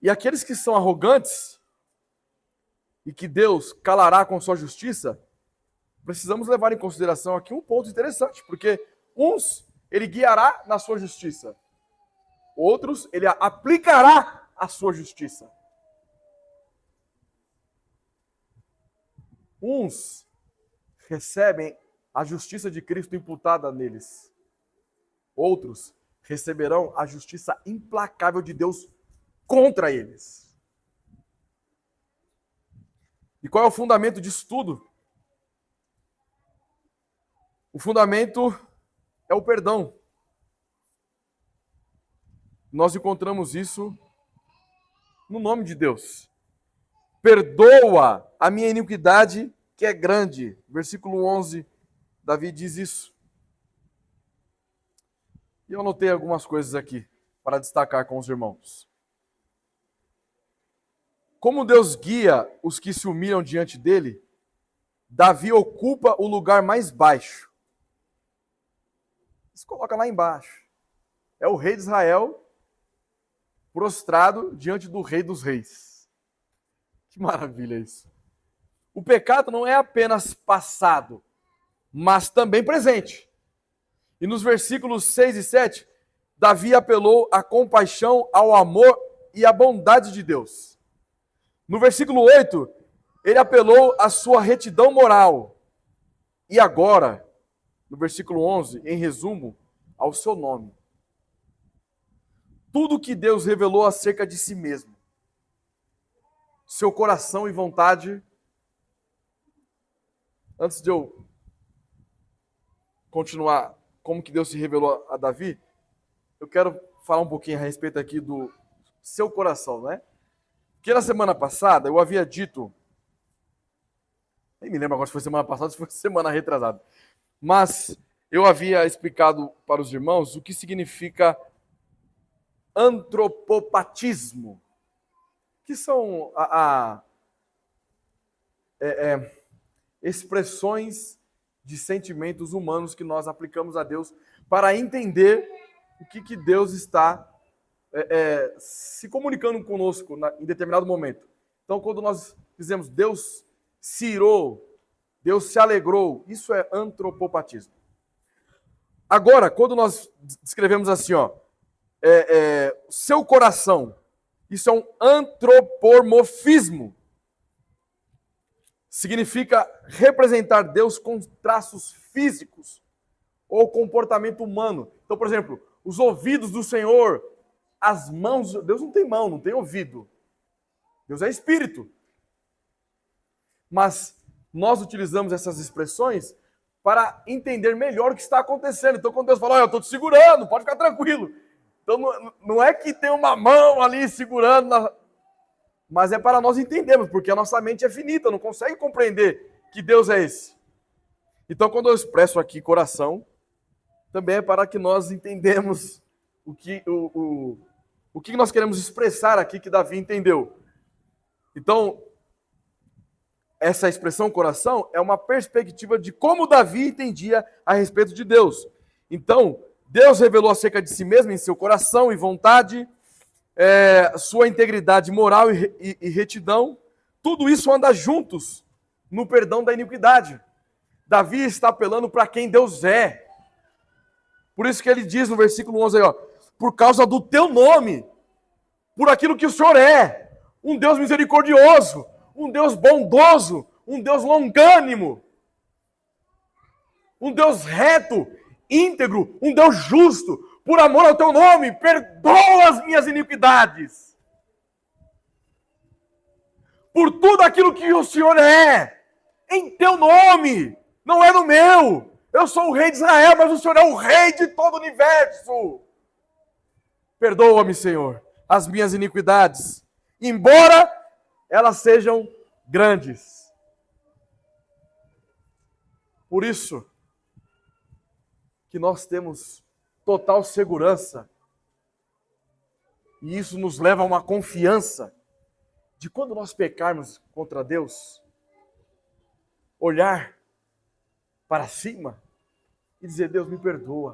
E aqueles que são arrogantes e que Deus calará com sua justiça, precisamos levar em consideração aqui um ponto interessante, porque uns ele guiará na sua justiça, outros ele aplicará a sua justiça. Uns recebem a justiça de Cristo imputada neles. Outros receberão a justiça implacável de Deus contra eles. E qual é o fundamento disso tudo? O fundamento é o perdão. Nós encontramos isso no nome de Deus. Perdoa a minha iniquidade, que é grande. Versículo 11, Davi diz isso. E eu anotei algumas coisas aqui para destacar com os irmãos. Como Deus guia os que se humilham diante dele, Davi ocupa o lugar mais baixo. Se coloca lá embaixo. É o rei de Israel prostrado diante do rei dos reis. Que maravilha isso. O pecado não é apenas passado, mas também presente. E nos versículos 6 e 7, Davi apelou à compaixão, ao amor e à bondade de Deus. No versículo 8, ele apelou à sua retidão moral. E agora, no versículo 11, em resumo, ao seu nome. Tudo que Deus revelou acerca de si mesmo, seu coração e vontade. Antes de eu continuar como que Deus se revelou a Davi, eu quero falar um pouquinho a respeito aqui do seu coração, né? Porque na semana passada eu havia dito, nem me lembro agora se foi semana passada ou se foi semana retrasada, mas eu havia explicado para os irmãos o que significa antropopatismo, que são expressões de sentimentos humanos que nós aplicamos a Deus para entender o que Deus está se comunicando conosco em determinado momento. Então, quando nós dizemos Deus se irou, Deus se alegrou, isso é antropopatismo. Agora, quando nós descrevemos assim, seu coração, isso é um antropomorfismo. Significa representar Deus com traços físicos ou comportamento humano. Então, por exemplo, os ouvidos do Senhor, as mãos... Deus não tem mão, não tem ouvido. Deus é espírito. Mas nós utilizamos essas expressões para entender melhor o que está acontecendo. Então, quando Deus fala, eu estou te segurando, pode ficar tranquilo. Então, não é que tem uma mão ali segurando... Mas é para nós entendermos, porque a nossa mente é finita, não consegue compreender que Deus é esse. Então, quando eu expresso aqui coração, também é para que nós entendamos o que nós queremos expressar aqui que Davi entendeu. Então, essa expressão coração é uma perspectiva de como Davi entendia a respeito de Deus. Então, Deus revelou acerca de si mesmo em seu coração e vontade, sua integridade moral e retidão, tudo isso anda juntos no perdão da iniquidade. Davi está apelando para quem Deus é. Por isso que ele diz no versículo 11 aí, por causa do teu nome, por aquilo que o Senhor é, um Deus misericordioso, um Deus bondoso, um Deus longânimo, um Deus reto, íntegro, um Deus justo. Por amor ao teu nome, perdoa as minhas iniquidades. por tudo aquilo que o Senhor é, em teu nome, não é no meu. Eu sou o rei de Israel, mas o Senhor é o rei de todo o universo. Perdoa-me, Senhor, as minhas iniquidades, embora elas sejam grandes. Por isso que nós temos total segurança, e isso nos leva a uma confiança de quando nós pecarmos contra Deus, olhar para cima e dizer: Deus, me perdoa.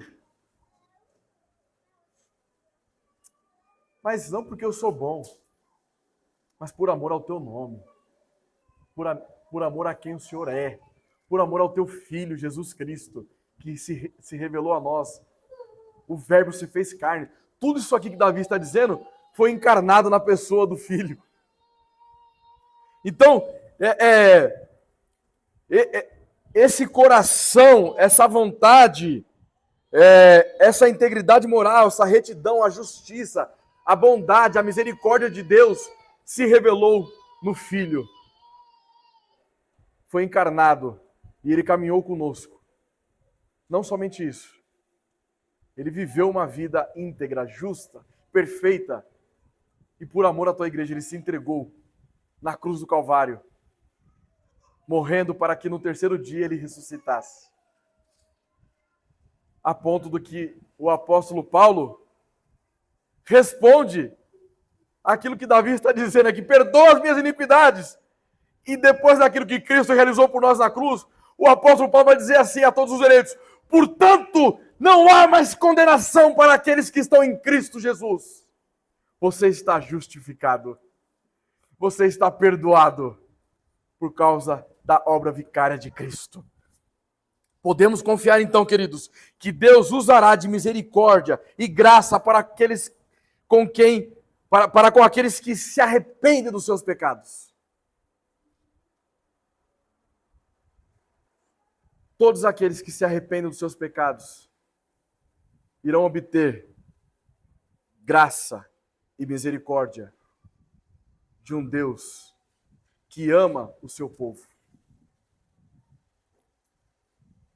Mas não porque eu sou bom, mas por amor ao teu nome, por amor a quem o Senhor é, por amor ao teu Filho, Jesus Cristo, que se revelou a nós. O Verbo se fez carne. Tudo isso aqui que Davi está dizendo foi encarnado na pessoa do Filho. Então, esse coração, essa vontade, essa integridade moral, essa retidão, a justiça, a bondade, a misericórdia de Deus se revelou no Filho. Foi encarnado e ele caminhou conosco. Não somente isso. Ele viveu uma vida íntegra, justa, perfeita. E por amor à tua igreja, ele se entregou na cruz do Calvário, morrendo para que no terceiro dia ele ressuscitasse. A ponto do que o apóstolo Paulo responde aquilo que Davi está dizendo aqui: perdoa as minhas iniquidades. E depois daquilo que Cristo realizou por nós na cruz, o apóstolo Paulo vai dizer assim a todos os eleitos: portanto, não há mais condenação para aqueles que estão em Cristo Jesus. Você está justificado. Você está perdoado por causa da obra vicária de Cristo. Podemos confiar então, queridos, que Deus usará de misericórdia e graça para aqueles para com aqueles que se arrependem dos seus pecados. Todos aqueles que se arrependem dos seus pecados irão obter graça e misericórdia de um Deus que ama o seu povo.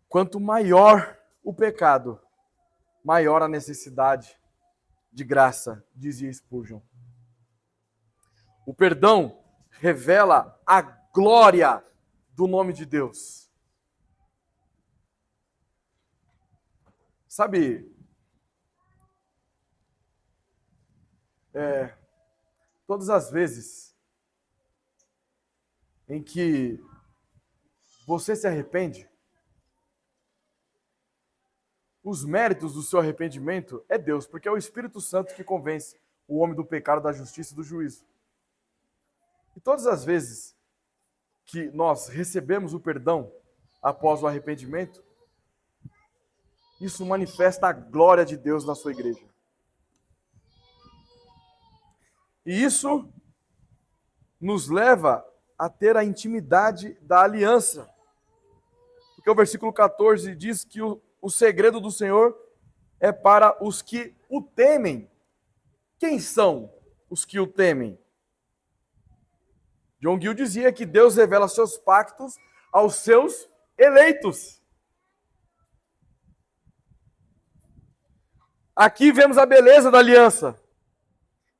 Quanto maior o pecado, maior a necessidade de graça, dizia Spurgeon. O perdão revela a glória do nome de Deus. Sabe, todas as vezes em que você se arrepende, os méritos do seu arrependimento é Deus, porque é o Espírito Santo que convence o homem do pecado, da justiça e do juízo. E todas as vezes que nós recebemos o perdão após o arrependimento, isso manifesta a glória de Deus na sua igreja. E isso nos leva a ter a intimidade da aliança. Porque o versículo 14 diz que o segredo do Senhor é para os que o temem. Quem são os que o temem? John Gill dizia que Deus revela seus pactos aos seus eleitos. Aqui vemos a beleza da aliança.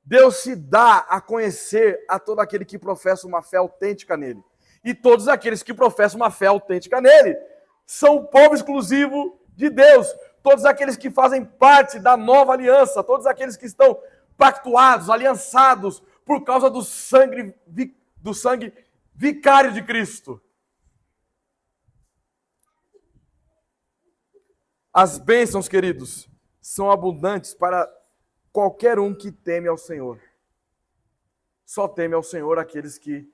Deus se dá a conhecer a todo aquele que professa uma fé autêntica nele. E todos aqueles que professam uma fé autêntica nele são o povo exclusivo de Deus. Todos aqueles que fazem parte da nova aliança, todos aqueles que estão pactuados, aliançados por causa do sangue vicário de Cristo. As bênçãos, queridos, são abundantes para qualquer um que teme ao Senhor. Só teme ao Senhor aqueles que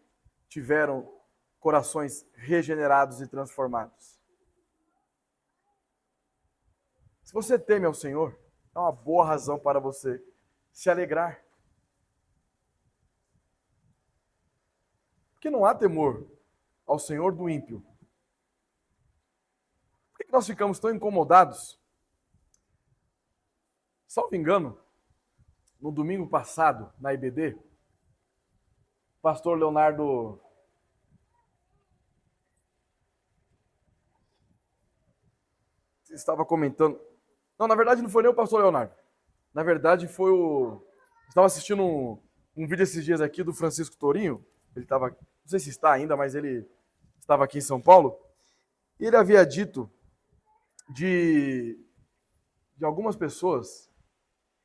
tiveram corações regenerados e transformados. Se você teme ao Senhor, é uma boa razão para você se alegrar. Porque não há temor ao Senhor do ímpio. Por que nós ficamos tão incomodados? Salvo engano, no domingo passado, na IBD, pastor Leonardo estava comentando. Não, na verdade não foi nem o pastor Leonardo. Na verdade foi o. Estava assistindo um vídeo esses dias aqui do Francisco Tourinho. Ele estava, não sei se está ainda, mas ele estava aqui em São Paulo. E ele havia dito de algumas pessoas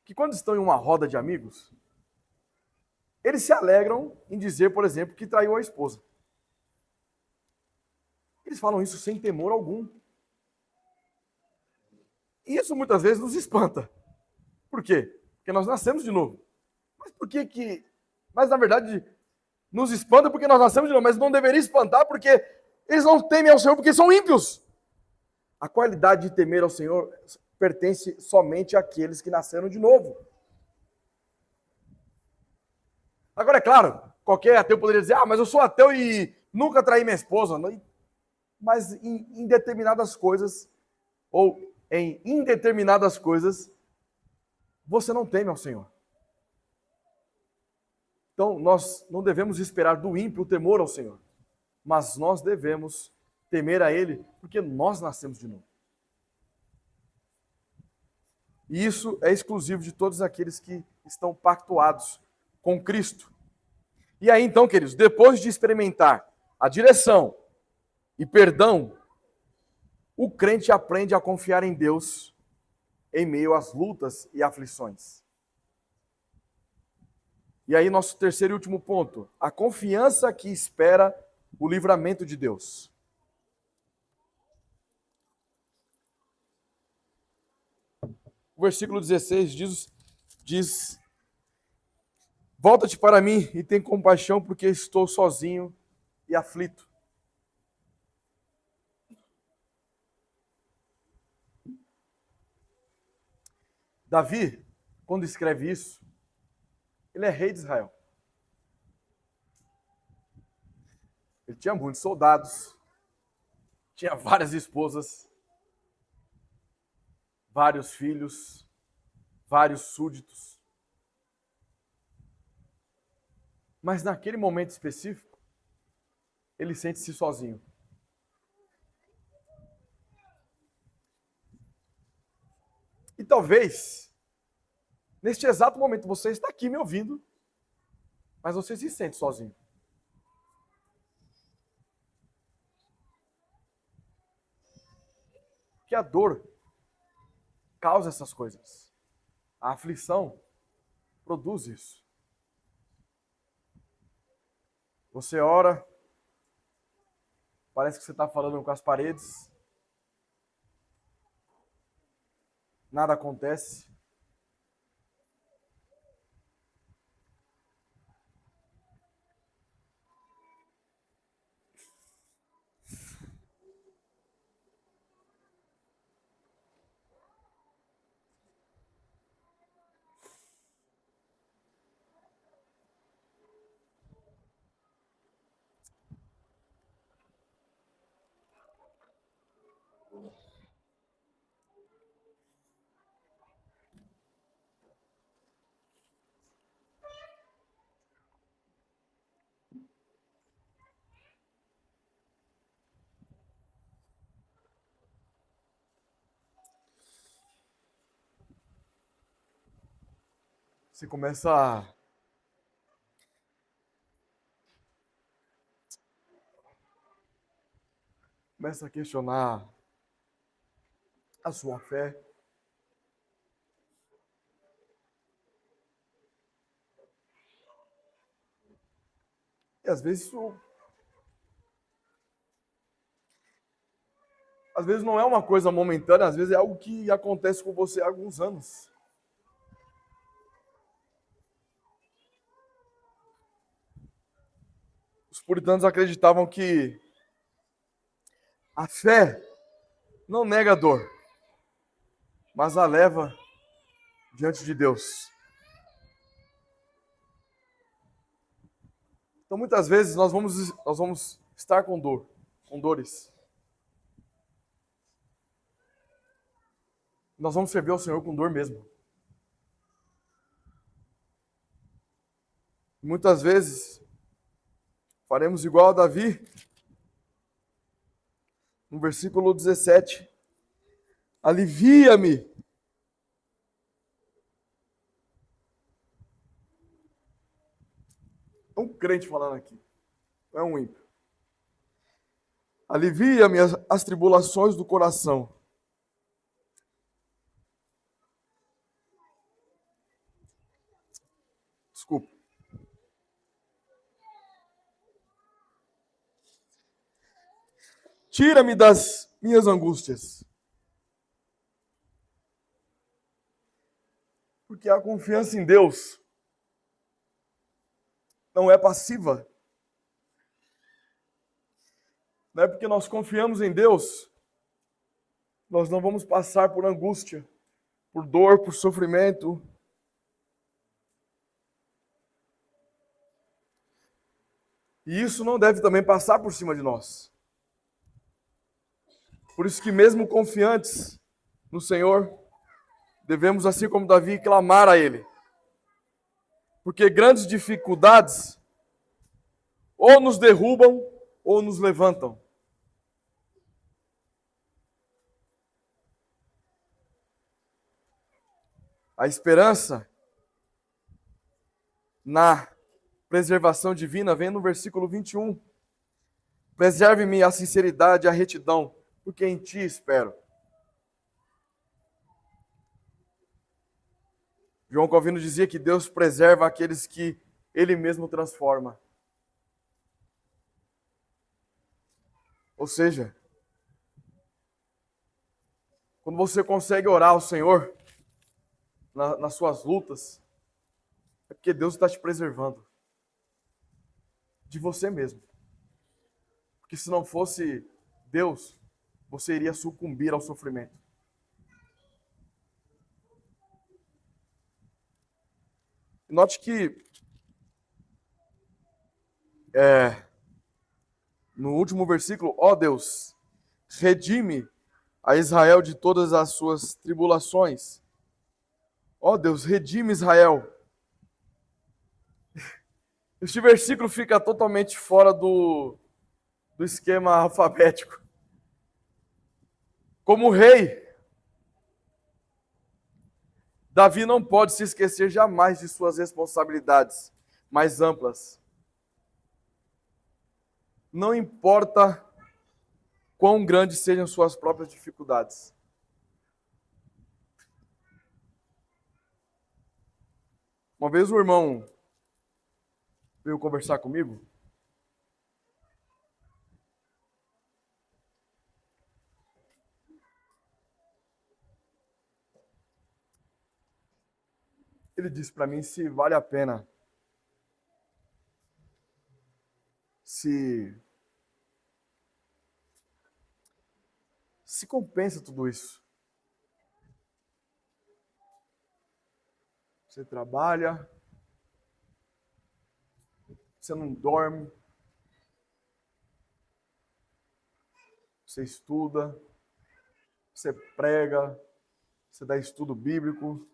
que quando estão em uma roda de amigos, eles se alegram em dizer, por exemplo, que traiu a esposa. Eles falam isso sem temor algum. E isso muitas vezes nos espanta. Por quê? Porque nós nascemos de novo. Mas por que que... Mas na verdade nos espanta porque nós nascemos de novo, mas não deveria espantar porque eles não temem ao Senhor porque são ímpios. A qualidade de temer ao Senhor pertence somente àqueles que nasceram de novo. Agora, é claro, qualquer ateu poderia dizer, mas eu sou ateu e nunca traí minha esposa. Mas em determinadas coisas, ou em indeterminadas coisas, você não teme ao Senhor. Então, nós não devemos esperar do ímpio o temor ao Senhor, mas nós devemos temer a Ele, porque nós nascemos de novo. E isso é exclusivo de todos aqueles que estão pactuados com Cristo. E aí, então, queridos, depois de experimentar a direção e perdão, o crente aprende a confiar em Deus em meio às lutas e aflições. E aí, nosso terceiro e último ponto, a confiança que espera o livramento de Deus. O versículo 16 diz: volta-te para mim e tem compaixão, porque estou sozinho e aflito. Davi, quando escreve isso, ele é rei de Israel. Ele tinha muitos soldados, tinha várias esposas, vários filhos, vários súditos. Mas naquele momento específico, ele sente-se sozinho. E talvez, neste exato momento, você está aqui me ouvindo, mas você se sente sozinho. Porque a dor causa essas coisas. A aflição produz isso. Você ora, parece que você está falando com as paredes, nada acontece. Você começa a questionar a sua fé. E às vezes não é uma coisa momentânea, às vezes é algo que acontece com você há alguns anos. Os puritanos acreditavam que a fé não nega a dor, mas a leva diante de Deus. Então, muitas vezes, nós vamos estar com dor, com dores. Nós vamos servir ao Senhor com dor mesmo. Muitas vezes, Faremos igual a Davi, no versículo 17. Alivia-me. É um crente falando aqui, não é um ímpio. Alivia-me as tribulações do coração. Desculpa. Tira-me das minhas angústias. Porque a confiança em Deus não é passiva. Não é porque nós confiamos em Deus, nós não vamos passar por angústia, por dor, por sofrimento. E isso não deve também passar por cima de nós. Por isso que mesmo confiantes no Senhor, devemos, assim como Davi, clamar a Ele. Porque grandes dificuldades ou nos derrubam ou nos levantam. A esperança na preservação divina vem no versículo 21. Preserve-me a sinceridade e a retidão, porque em ti espero. João Calvino dizia que Deus preserva aqueles que Ele mesmo transforma. Ou seja, quando você consegue orar ao Senhor nas suas lutas, é porque Deus está te preservando de você mesmo. Porque se não fosse Deus, você iria sucumbir ao sofrimento. Note que no último versículo, ó Deus, redime a Israel de todas as suas tribulações. Ó Deus, redime Israel. Este versículo fica totalmente fora do esquema alfabético. Como rei, Davi não pode se esquecer jamais de suas responsabilidades mais amplas. Não importa quão grandes sejam suas próprias dificuldades. Uma vez um irmão veio conversar comigo. Ele disse para mim se vale a pena, se compensa tudo isso. Você trabalha, você não dorme, você estuda, você prega, você dá estudo bíblico.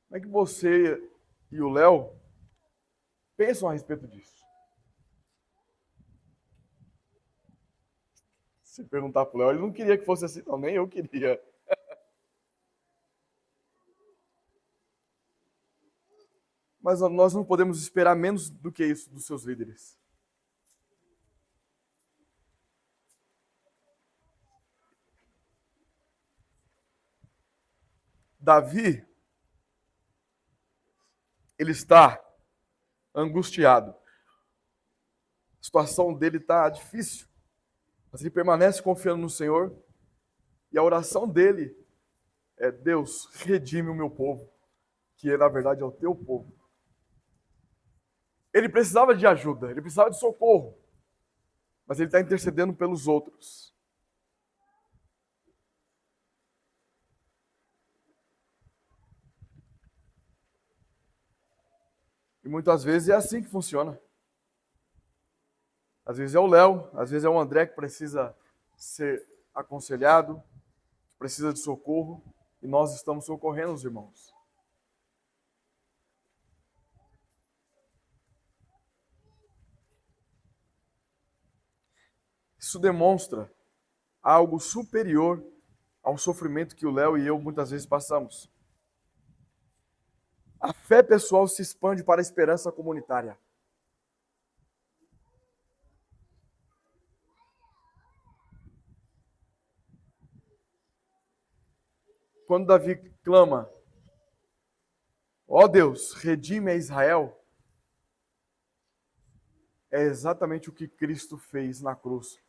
Como é que você e o Léo pensam a respeito disso? Se perguntar para o Léo, ele não queria que fosse assim também, eu queria. Mas nós não podemos esperar menos do que isso dos seus líderes. Davi, ele está angustiado. A situação dele está difícil, mas ele permanece confiando no Senhor. E a oração dele é: Deus, redime o meu povo, que na verdade é o teu povo. Ele precisava de ajuda, ele precisava de socorro, mas ele está intercedendo pelos outros. E muitas vezes é assim que funciona. Às vezes é o Léo, às vezes é o André que precisa ser aconselhado, precisa de socorro, e nós estamos socorrendo os irmãos. Isso demonstra algo superior ao sofrimento que o Léo e eu muitas vezes passamos. A fé pessoal se expande para a esperança comunitária. Quando Davi clama, ó Deus, redime a Israel, é exatamente o que Cristo fez na cruz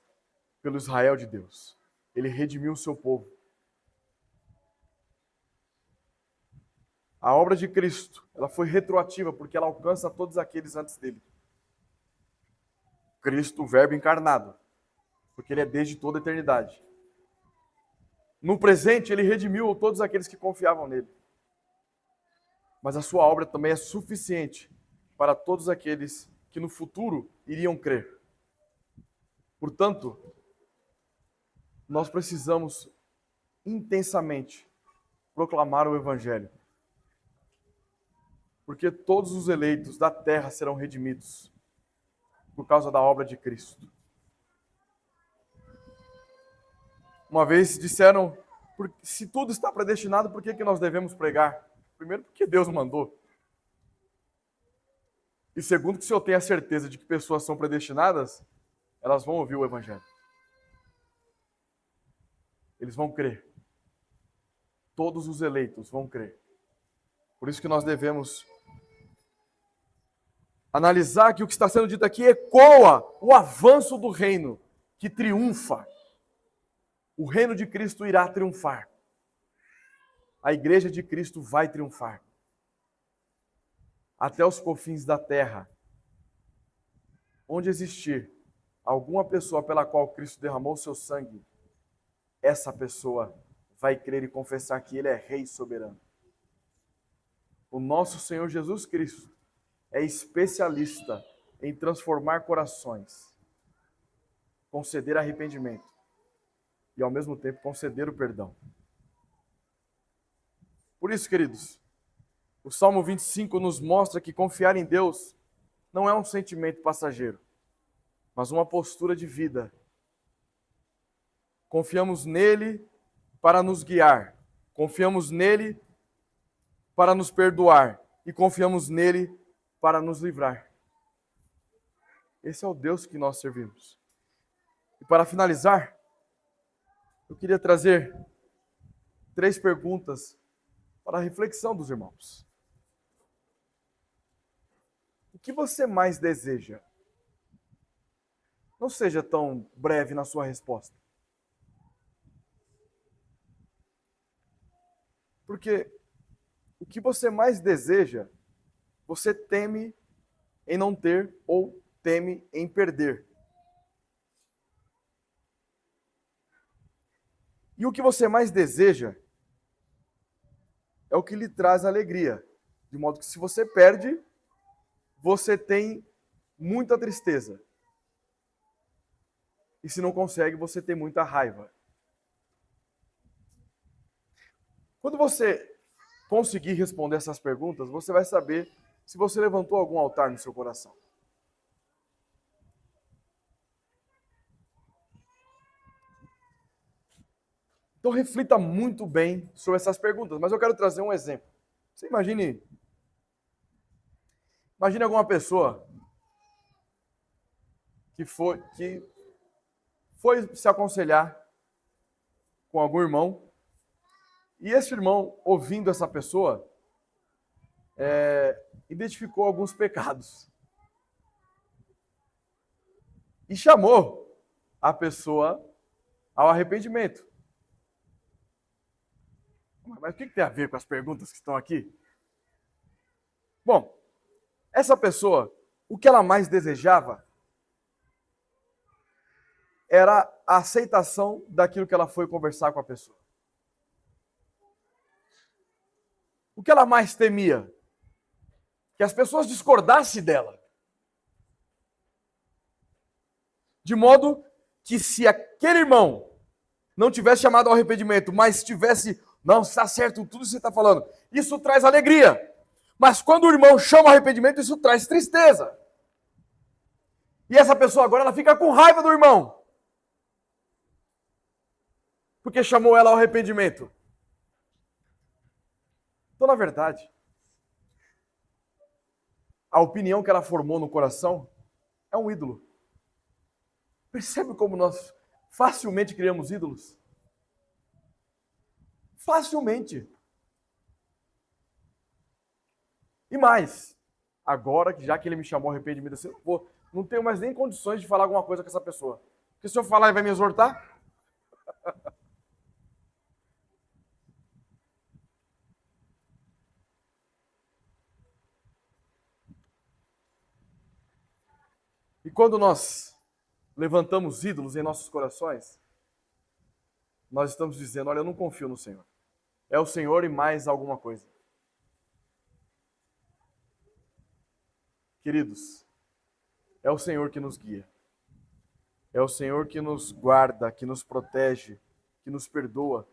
pelo Israel de Deus. Ele redimiu o seu povo. A obra de Cristo, ela foi retroativa porque ela alcança todos aqueles antes dele. Cristo, o Verbo encarnado, porque ele é desde toda a eternidade. No presente, ele redimiu todos aqueles que confiavam nele. Mas a sua obra também é suficiente para todos aqueles que no futuro iriam crer. Portanto, nós precisamos intensamente proclamar o Evangelho. Porque todos os eleitos da terra serão redimidos por causa da obra de Cristo. Uma vez disseram, se tudo está predestinado, por que nós devemos pregar? Primeiro, porque Deus mandou. E segundo, que se eu tenho a certeza de que pessoas são predestinadas, elas vão ouvir o Evangelho. Eles vão crer. Todos os eleitos vão crer. Por isso que nós devemos analisar que o que está sendo dito aqui ecoa o avanço do reino que triunfa. O reino de Cristo irá triunfar. A igreja de Cristo vai triunfar. Até os confins da terra. Onde existir alguma pessoa pela qual Cristo derramou seu sangue, essa pessoa vai crer e confessar que Ele é Rei soberano. O nosso Senhor Jesus Cristo é especialista em transformar corações, conceder arrependimento e, ao mesmo tempo, conceder o perdão. Por isso, queridos, o Salmo 25 nos mostra que confiar em Deus não é um sentimento passageiro, mas uma postura de vida. Confiamos nele para nos guiar, confiamos nele para nos perdoar e confiamos nele para nos livrar. Esse é o Deus que nós servimos. E para finalizar, eu queria trazer 3 perguntas para a reflexão dos irmãos. O que você mais deseja? Não seja tão breve na sua resposta. Porque o que você mais deseja, você teme em não ter ou teme em perder. E o que você mais deseja é o que lhe traz alegria. De modo que se você perde, você tem muita tristeza. E se não consegue, você tem muita raiva. Quando você conseguir responder essas perguntas, você vai saber se você levantou algum altar no seu coração. Então reflita muito bem sobre essas perguntas, mas eu quero trazer um exemplo. Você imagine alguma pessoa que foi se aconselhar com algum irmão, e esse irmão, ouvindo essa pessoa, identificou alguns pecados. E chamou a pessoa ao arrependimento. Mas o que tem a ver com as perguntas que estão aqui? Bom, essa pessoa, o que ela mais desejava era a aceitação daquilo que ela foi conversar com a pessoa. O que ela mais temia? Que as pessoas discordassem dela. De modo que se aquele irmão não tivesse chamado ao arrependimento, mas tivesse, não, está certo tudo que você está falando, isso traz alegria. Mas quando o irmão chama ao arrependimento, isso traz tristeza. E essa pessoa agora ela fica com raiva do irmão. porque chamou ela ao arrependimento. Então, na verdade, a opinião que ela formou no coração é um ídolo. Percebe como nós facilmente criamos ídolos? Facilmente. E mais, agora que já que ele me chamou ao arrependimento assim, não tenho mais nem condições de falar alguma coisa com essa pessoa. Porque se eu falar, ele vai me exortar? E quando nós levantamos ídolos em nossos corações, nós estamos dizendo, olha, eu não confio no Senhor. É o Senhor e mais alguma coisa. Queridos, é o Senhor que nos guia. É o Senhor que nos guarda, que nos protege, que nos perdoa,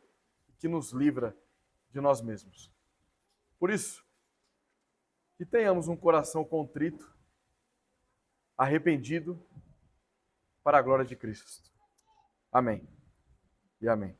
que nos livra de nós mesmos. Por isso, que tenhamos um coração contrito, arrependido, para a glória de Cristo. Amém. E amém.